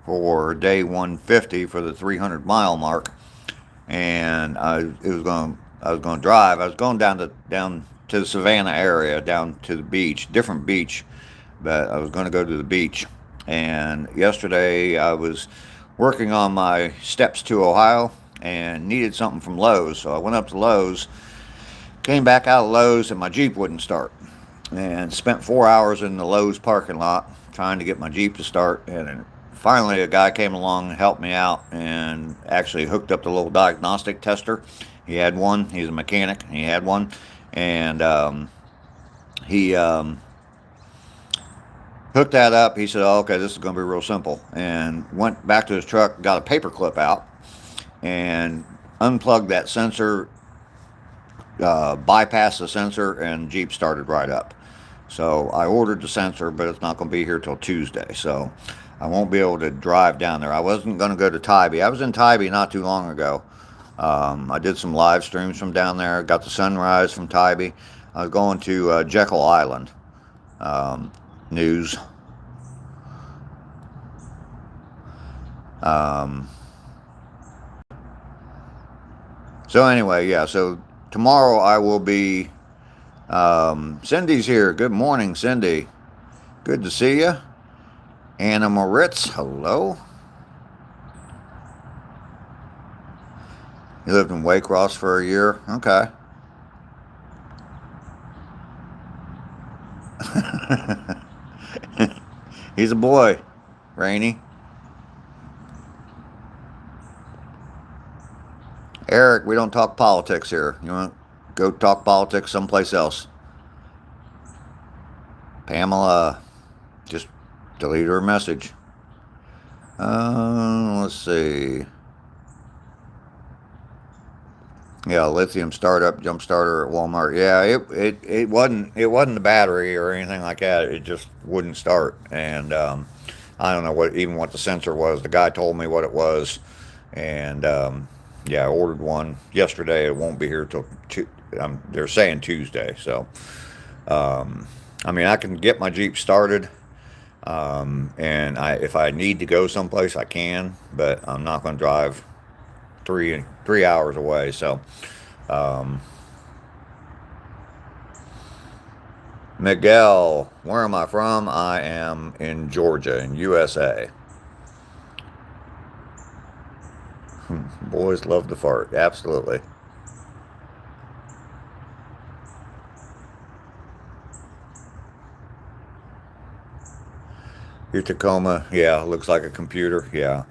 for day 150 for the 300-mile mark. And I was going to drive. I was going down to the Savannah area, down to the beach, different beach, but I was going to go to the beach. And yesterday I was working on my steps to Ohio and needed something from Lowe's. So I went up to Lowe's, came back out of Lowe's, and my Jeep wouldn't start. And spent 4 hours in the Lowe's parking lot trying to get my Jeep to start. And finally, a guy came along and helped me out and actually hooked up the little diagnostic tester. He had one. He's a mechanic. He had one. And he hooked that up. He said, oh, okay, this is going to be real simple. And went back to his truck, got a paper clip out, and unplugged that sensor, bypassed the sensor, and Jeep started right up. So I ordered the sensor, but it's not going to be here till Tuesday. So I won't be able to drive down there. I wasn't going to go to Tybee. I was in Tybee not too long ago. I did some live streams from down there. Got the sunrise from Tybee. I was going to Jekyll Island. News. So anyway, yeah. So tomorrow I will be. Cindy's here. Good morning, Cindy. Good to see you. Anna Moritz, hello. You lived in Waycross for a year? Okay. He's a boy, Rainey. Eric, we don't talk politics here. You want to go talk politics someplace else? Pamela, just delete her message. Let's see. Yeah, lithium startup jump starter at Walmart. Yeah, it wasn't the battery or anything like that. It just wouldn't start, and I don't know what the sensor was. The guy told me what it was, and yeah, I ordered one yesterday. It won't be here till they're saying Tuesday. So I mean, I can get my Jeep started, and if I need to go someplace, I can, but I'm not going to drive three hours away. So Miguel, where am I from? I am in Georgia, in USA. Boys love to fart, absolutely. Your Tacoma, yeah, looks like a computer. Yeah,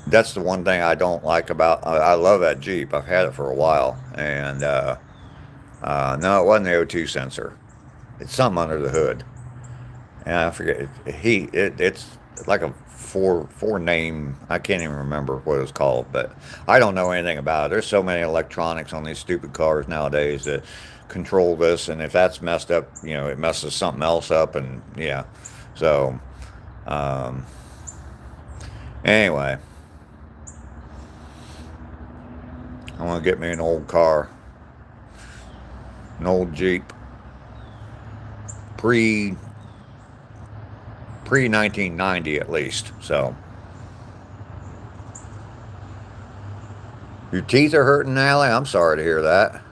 that's the one thing I don't like about. I love that Jeep. I've had it for a while, and no, it wasn't the O2 sensor. It's something under the hood, and I forget. It's like a four name. I can't even remember what it's called, but I don't know anything about it. There's so many electronics on these stupid cars nowadays that control this, and if that's messed up, it messes something else up, and yeah. So, anyway. I want to get me an old car, an old Jeep, pre 1990 at least. So your teeth are hurting, Allie? I'm sorry to hear that.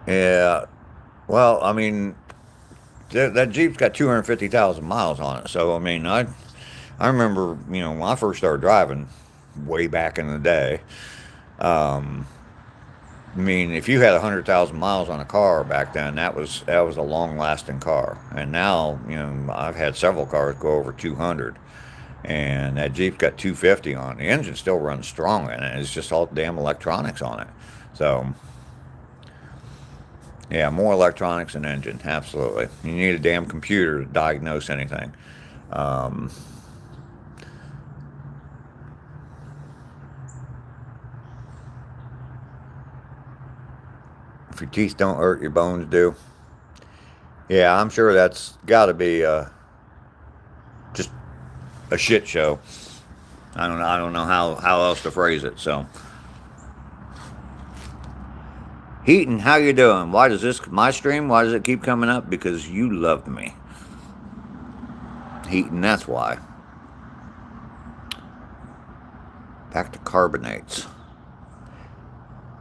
Yeah. Well, I mean, that Jeep's got 250,000 miles on it. So I mean, I remember, when I first started driving way back in the day. Um, I mean, if you had 100,000 miles on a car back then, that was a long lasting car. And now, I've had several cars go over 200, and that Jeep's got 250 on it. The engine still runs strong in it. It's just all damn electronics on it. So yeah, more electronics and engine, absolutely. You need a damn computer to diagnose anything. Um, if your teeth don't hurt, your bones do. Yeah, I'm sure that's got to be just a shit show. I don't know. I don't know how else to phrase it. So, Heaton, how you doing? Why does my stream? Why does it keep coming up? Because you loved me, Heaton. That's why. Back to carbonates.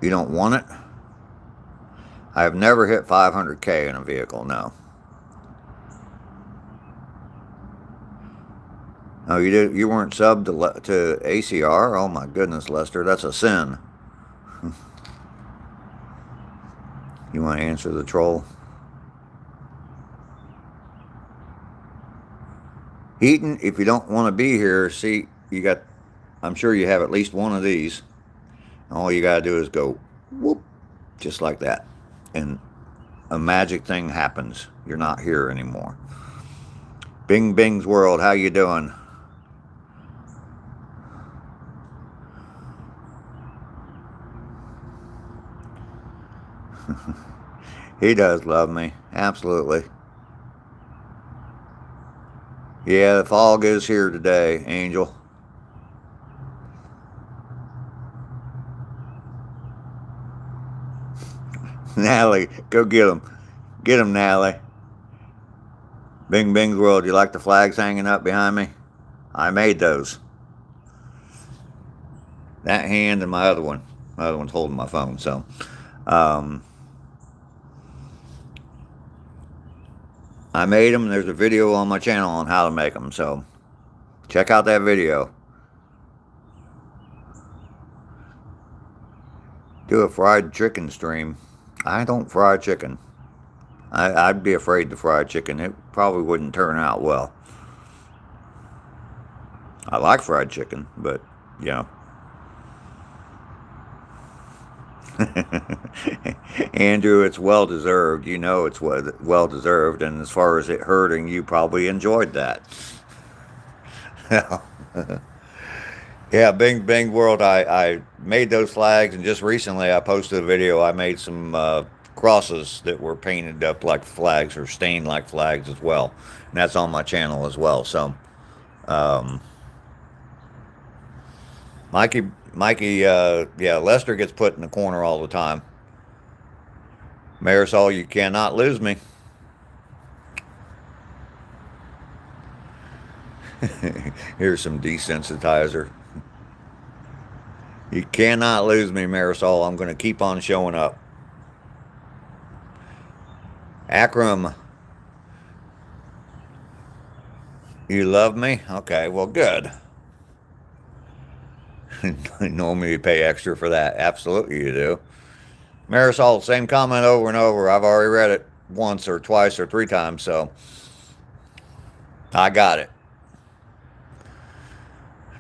You don't want it? I have never hit 500K in a vehicle. No. Oh, you did. You weren't subbed to ACR. Oh my goodness, Lester, that's a sin. You want to answer the troll? Heaton, if you don't want to be here, see, I'm sure you have at least one of these. All you got to do is go whoop, just like that. And a magic thing happens. You're not here anymore. Bing Bing's World, how you doing? He does love me. Absolutely. Yeah, the fog is here today, Angel. Natalie, go get him. Get him, Natalie. Bing Bing's World, you like the flags hanging up behind me? I made those. That hand and my other one. My other one's holding my phone, so. I made them. There's a video on my channel on how to make them, so check out that video. Do a fried chicken stream. I don't fry chicken. I'd be afraid to fry chicken. It probably wouldn't turn out well. I like fried chicken, but, Andrew, it's well deserved. You know it's well deserved, and as far as it hurting, you probably enjoyed that. Yeah, Bing Bing World, I made those flags, and just recently I posted a video. I made some crosses that were painted up like flags or stained like flags as well, and that's on my channel as well. So, Mikey, yeah, Lester gets put in the corner all the time. Marisol, you cannot lose me. Here's some desensitizer. You cannot lose me, Marisol. I'm going to keep on showing up. Akram, you love me? Okay, well, good. Normally you pay extra for that. Absolutely you do. Marisol, same comment over and over. I've already read it once or twice or three times, so I got it.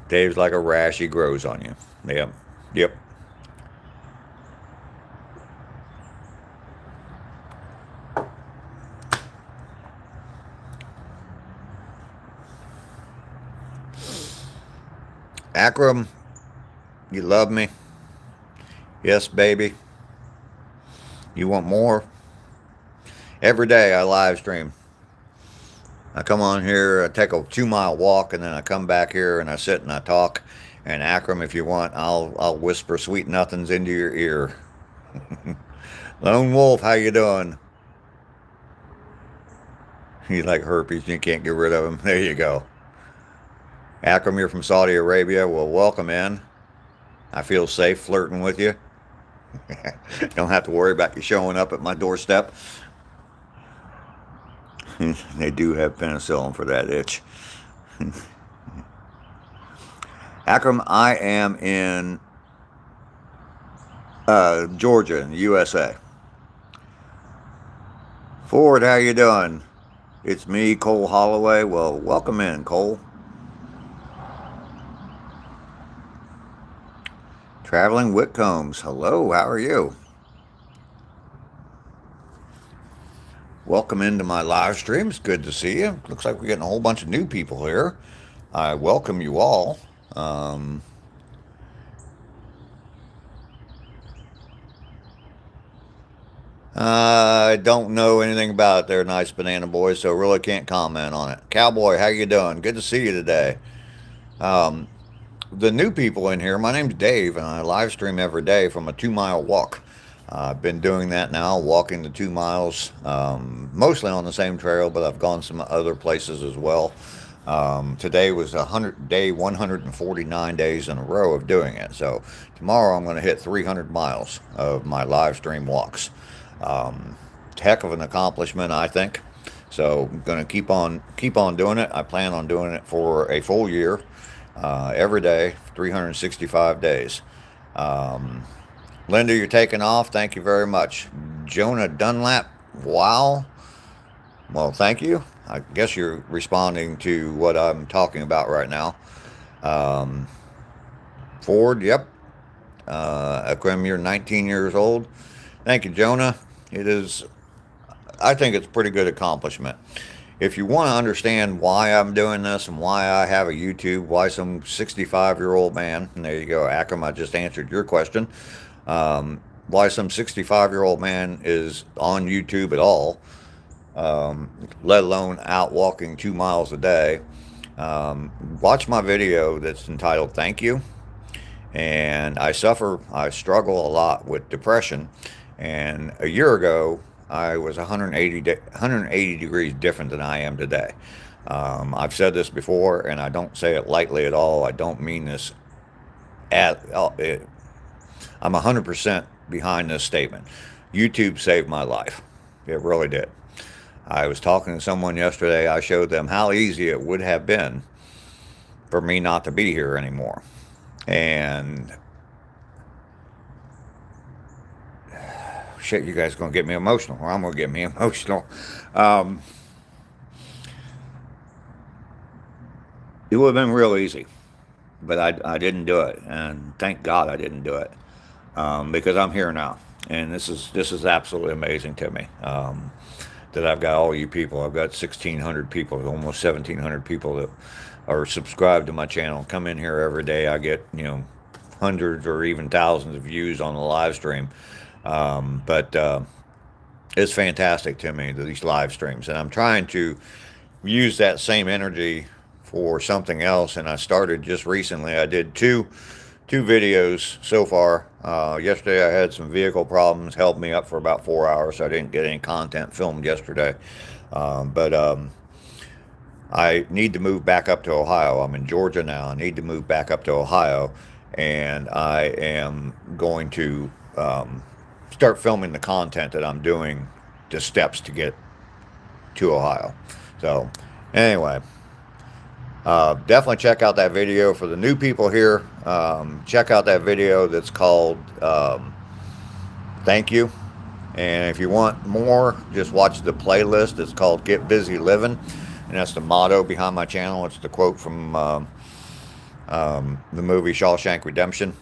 Dave's like a rash, he grows on you. Yep. Akram, you love me? Yes, baby. You want more? Every day I live stream. I come on here, I take a 2-mile walk, and then I come back here and I sit and I talk. And Akram, if you want, I'll whisper sweet nothings into your ear. Lone Wolf, how you doing? You like herpes, you can't get rid of them. There you go. Akram, you're from Saudi Arabia. Well, welcome in. I feel safe flirting with you. Don't have to worry about you showing up at my doorstep. They do have penicillin for that itch. Akram, I am in Georgia, in the USA. Ford, how you doing? It's me, Cole Holloway. Well, welcome in, Cole. Traveling Whitcombs. Hello, how are you? Welcome into my live stream. It's good to see you. Looks like we're getting a whole bunch of new people here. I welcome you all. I don't know anything about it there, Nice Banana Boy, so really can't comment on it. Cowboy, how you doing? Good to see you today. Um, the new people in here, my name's Dave, and I live stream every day from a 2 mile walk. I've been doing that now, walking the 2 miles, mostly on the same trail, but I've gone some other places as well. Today was 149 days in a row of doing it. So tomorrow I'm going to hit 300 miles of my live stream walks. Heck of an accomplishment, I think. So I'm going to keep on doing it. I plan on doing it for a full year, every day, 365 days. Um, Linda, you're taking off. Thank you very much. Jonah Dunlap. Wow. Well, thank you. I guess you're responding to what I'm talking about right now. Um, Ford, yep. Akram, you're 19 years old. Thank you, Jonah. It is, I think it's a pretty good accomplishment. If you want to understand why I'm doing this and why I have a YouTube, why some 65-year-old man, and there you go, Akram, I just answered your question, why some 65-year-old man is on YouTube at all, let alone out walking 2 miles a day, watch my video that's entitled Thank You. And I struggle a lot with depression. And a year ago, I was 180 degrees different than I am today. I've said this before, and I don't say it lightly at all. I don't mean this at all. I'm 100% behind this statement. YouTube saved my life. It really did. I was talking to someone yesterday. I showed them how easy it would have been for me not to be here anymore. And shit, you guys are going to get me emotional, or I'm going to get me emotional. Um, it would have been real easy, but I didn't do it. And thank God I didn't do it, because I'm here now. And this is absolutely amazing to me, that I've got all you people. I've got 1,600 people, almost 1,700 people that are subscribed to my channel. Come in here every day. I get, hundreds or even thousands of views on the live stream. But it's fantastic to me, these live streams. And I'm trying to use that same energy for something else. And I started just recently. I did two videos so far. Yesterday I had some vehicle problems, held me up for about 4 hours. So I didn't get any content filmed yesterday. But I need to move back up to Ohio. I'm in Georgia now. I need to move back up to Ohio, and I am going to start filming the content that I'm doing, the steps to get to Ohio. So anyway, definitely check out that video. For the new people here, check out that video that's called Thank You. And if you want more, just watch the playlist. It's called Get Busy Living. And that's the motto behind my channel. It's the quote from the movie Shawshank Redemption,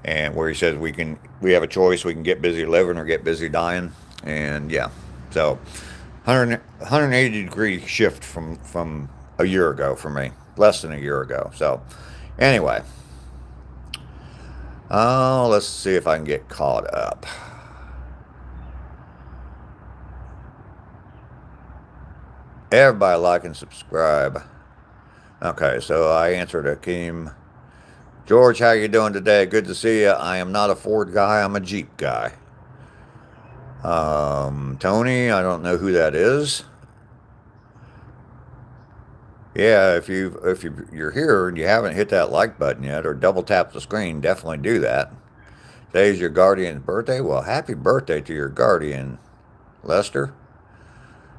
and where he says we have a choice. We can get busy living or get busy dying. And yeah, so 180 degree shift from a year ago for me, less than a year ago. So anyway, let's see if I can get caught up. Everybody like and subscribe. Okay, so I answered Akeem. George, how you doing today? Good to see you. I am not a Ford guy. I'm a Jeep guy. Tony, I don't know who that is. Yeah, if you're here and you haven't hit that like button yet or double tap the screen, definitely do that. Today's your guardian's birthday. Well, happy birthday to your guardian, Lester.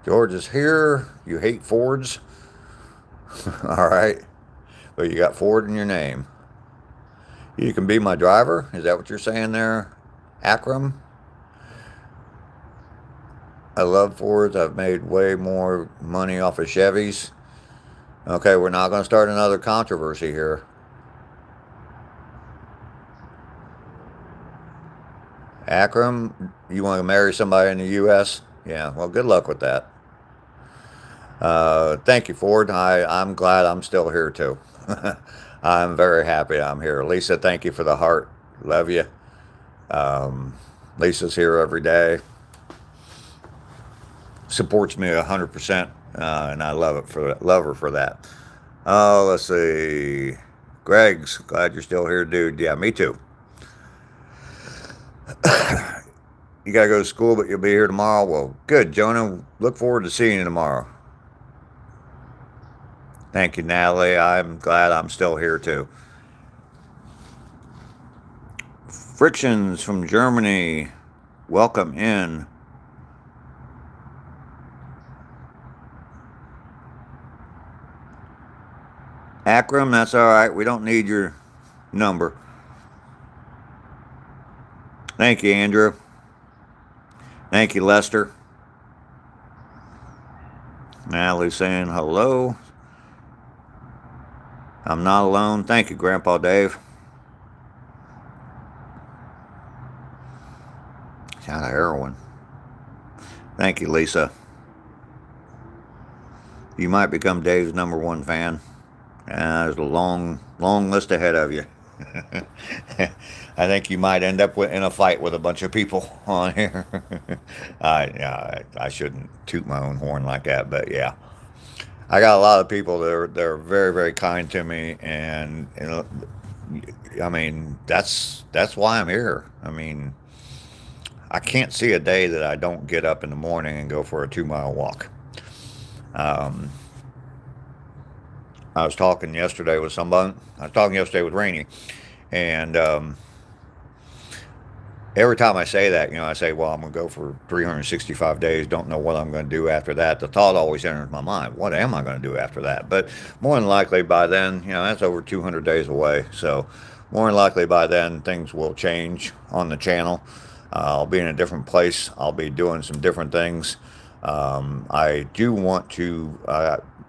George is here. You hate Fords. All right. But you got Ford in your name. You can be my driver. Is that what you're saying there, Akram? I love Fords. I've made way more money off of Chevys. Okay, we're not going to start another controversy here. Akram, you want to marry somebody in the U.S.? Yeah, well, good luck with that. Thank you, Ford. I'm glad I'm still here, too. I'm very happy I'm here. Lisa, thank you for the heart. Love you. Um, Lisa's here every day. Supports me 100%, and I love her for that. Oh, let's see. Greg's glad you're still here, dude. Yeah, me too. You gotta go to school, but you'll be here tomorrow. Well, good, Jonah. Look forward to seeing you tomorrow. Thank you, Natalie. I'm glad I'm still here too. Frictions from Germany. Welcome in. Akram, that's all right. We don't need your number. Thank you, Andrew. Thank you, Lester. Natalie saying hello. I'm not alone. Thank you, Grandpa Dave. Out of heroin. Thank you, Lisa. You might become Dave's #1 fan. There's a long list ahead of you. I think you might end up in a fight with a bunch of people on here. I shouldn't toot my own horn like that, but yeah, I got a lot of people that are very very kind to me, and I mean that's why I'm here. I mean, I can't see a day that I don't get up in the morning and go for a 2 mile walk. Um, I was talking yesterday with someone. I was talking yesterday with Rainey, and every time I say that, I say, well, I'm going to go for 365 days, don't know what I'm going to do after that. The thought always enters my mind, what am I going to do after that? But more than likely by then, that's over 200 days away. So more than likely by then, things will change on the channel. I'll be in a different place. I'll be doing some different things. I do want to,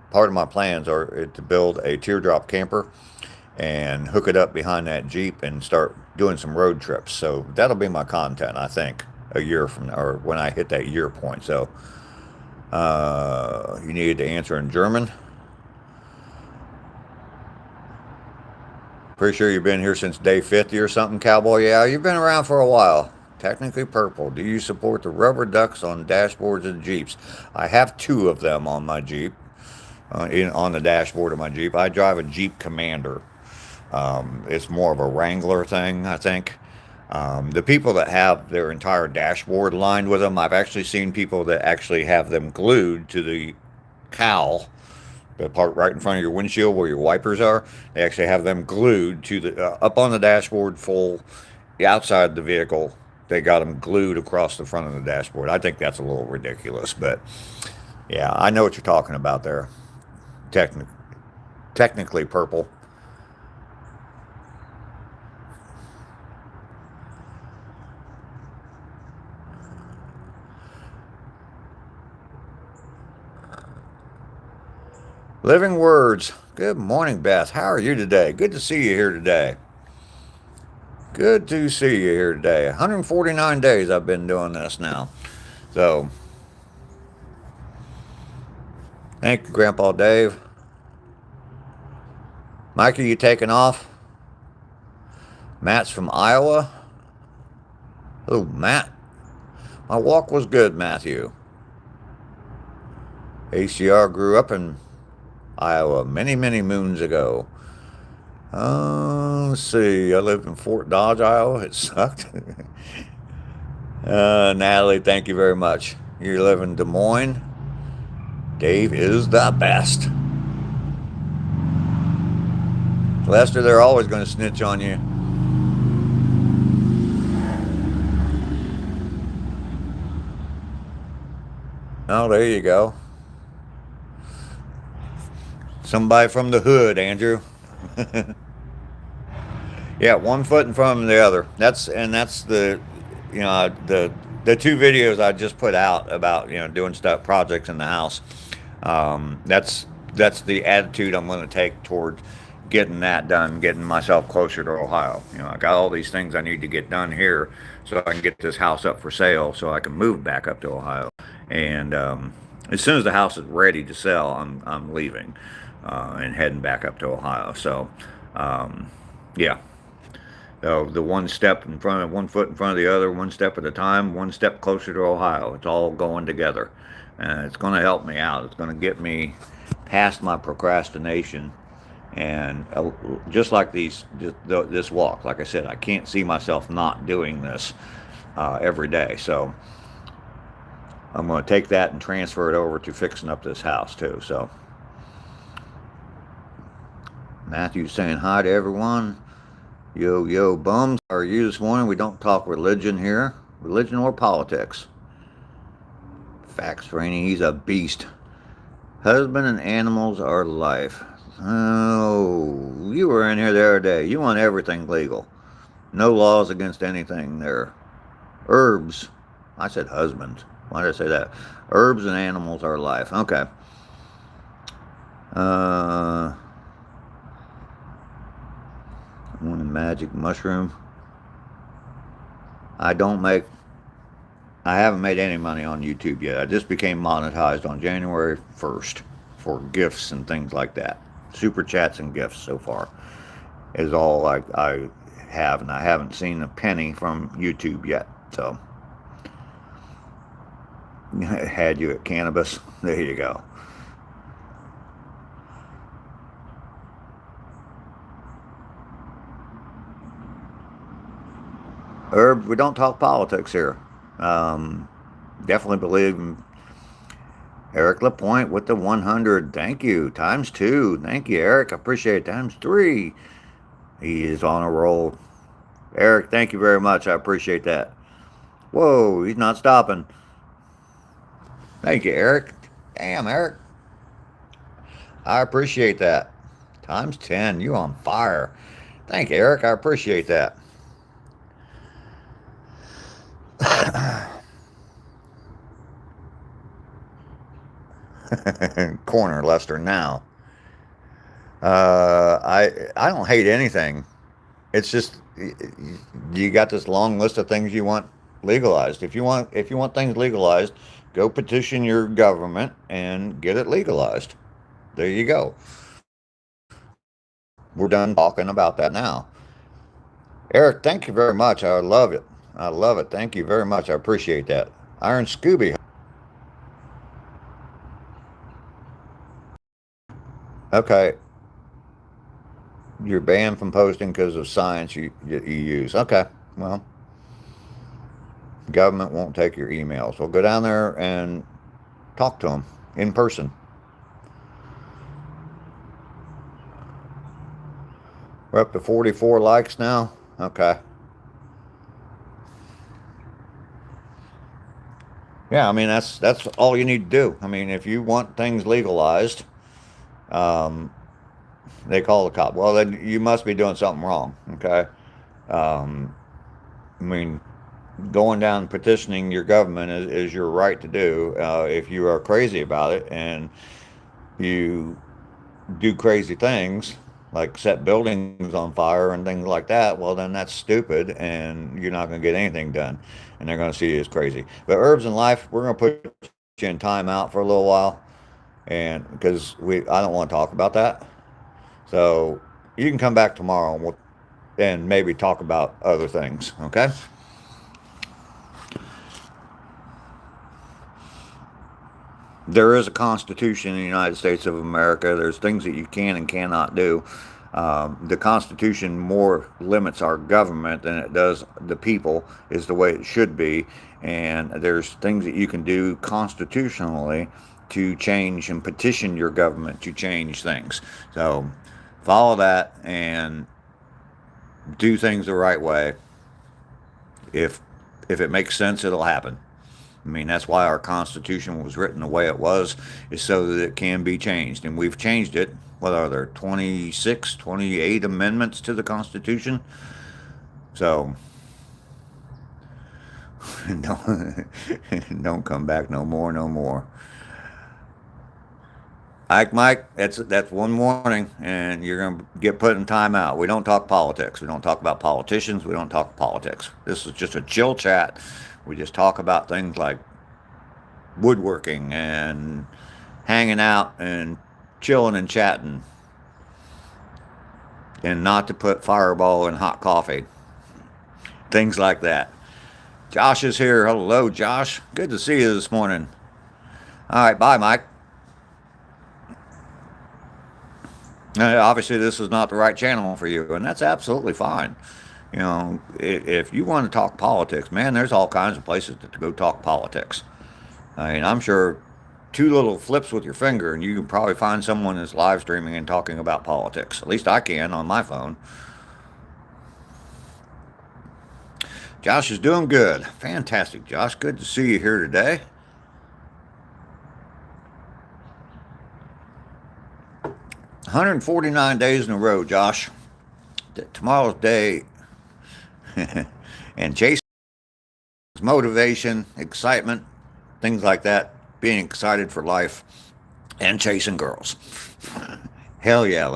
part of my plans are to build a teardrop camper and hook it up behind that Jeep and start doing some road trips. So that'll be my content, I think, a year from now, or when I hit that year point. So you needed to answer in German. Pretty sure you've been here since day 50 or something, cowboy. Yeah, you've been around for a while. Technically purple. Do you support the rubber ducks on dashboards of Jeeps? I have 2 of them on my Jeep, on the dashboard of my Jeep. I drive a Jeep Commander. It's more of a Wrangler thing, I think. The people that have their entire dashboard lined with them, I've actually seen people that actually have them glued to the cowl, the part right in front of your windshield where your wipers are. They actually have them glued to the up on the dashboard, full outside the vehicle. They got them glued across the front of the dashboard. I think that's a little ridiculous, but yeah, I know what you're talking about there. Technically purple. Living Words. Good morning, Beth. How are you today? Good to see you here today. Good to see you here today. 149 days I've been doing this now. So, thank you, Grandpa Dave. Mikey, you taking off? Matt's from Iowa. Oh, Matt. My walk was good, Matthew. ACR grew up in Iowa many, many moons ago. Let's see. I lived in Fort Dodge, Iowa. It sucked. Natalie, thank you very much. You live in Des Moines. Dave is the best. Lester, they're always going to snitch on you. Oh, there you go. Somebody from the hood, Andrew. Yeah, one foot in front of the other. That's the two videos I just put out about doing stuff projects in the house. That's the attitude I'm going to take toward getting that done, getting myself closer to Ohio. I got all these things I need to get done here so I can get this house up for sale so I can move back up to Ohio. And as soon as the house is ready to sell, I'm leaving and heading back up to Ohio. So yeah, so the one step in front of one foot in front of the other, one step at a time, one step closer to Ohio. It's all going together. And it's going to help me out. It's going to get me past my procrastination. And just like this walk, like I said, I can't see myself not doing this every day. So I'm going to take that and transfer it over to fixing up this house too. So Matthew's saying hi to everyone. Yo, yo, bums. How are you this morning? We don't talk religion here, religion or politics. Facts training. He's a beast. Husband and animals are life. Oh, you were in here the other day. You want everything legal. No laws against anything there. Herbs. I said husband. Why did I say that? Herbs and animals are life. Okay. One magic mushroom. I don't make. I haven't made any money on YouTube yet. I just became monetized on January 1st for gifts and things like that. Super chats and gifts so far is all I have, and I haven't seen a penny from YouTube yet. So, had you at cannabis. There you go. Herb, we don't talk politics here. Definitely believe in Eric Lapointe with the 100. Thank you. Times two. Thank you, Eric. I appreciate it. Times three. He is on a roll. Eric, thank you very much. I appreciate that. Whoa, he's not stopping. Thank you, Eric. Damn, Eric. I appreciate that. Times 10. You on fire. Thank you, Eric. I appreciate that. Corner Lester now. I don't hate anything. It's just you got this long list of things you want legalized. If you want things legalized, go petition your government and get it legalized. There you go. We're done talking about that now. Eric, thank you very much. I love it. I love it. Thank you very much. I appreciate that. Iron Scooby. Okay, you're banned from posting because of science you use. Okay, well, government won't take your emails. Well, go down there and talk to them in person. We're up to 44 likes now. Okay. Yeah, I mean that's all you need to do. I mean, if you want things legalized, um, they call the cop. Well, then you must be doing something wrong. Okay. Um, I mean, going down petitioning your government is your right to do. If you are crazy about it and you do crazy things like set buildings on fire and things like that, well, then that's stupid and you're not going to get anything done. And they're going to see you as crazy. But Herbs in Life, we're going to put you in timeout for a little while. And because I don't want to talk about that. So you can come back tomorrow and maybe talk about other things. Okay. There is a Constitution in the United States of America. There's things that you can and cannot do. The Constitution more limits our government than it does the people, is the way it should be. And there's things that you can do constitutionally to change and petition your government to change things. So follow that and do things the right way. If it makes sense, it'll happen. I mean, that's why our Constitution was written the way it was, is so that it can be changed. And we've changed it. What are there, 26, 28 amendments to the Constitution? So, don't come back no more, no more. Mike, that's one warning, and you're going to get put in timeout. We don't talk politics. We don't talk about politicians. We don't talk politics. This is just a chill chat. We just talk about things like woodworking and hanging out and chilling and chatting, and not to put Fireball in hot coffee. Things like that. Josh is here. Hello, Josh. Good to see you this morning. All right, bye, Mike. Obviously, this is not the right channel for you, and that's absolutely fine. You know, if you want to talk politics, man, there's all kinds of places to go talk politics. I mean, I'm sure two little flips with your finger, and you can probably find someone that's live streaming and talking about politics. At least I can on my phone. Josh is doing good. Fantastic, Josh. Good to see you here today. 149 days in a row, Josh. Tomorrow's day. And chasing motivation, excitement, things like that. Being excited for life and chasing girls. Hell yeah.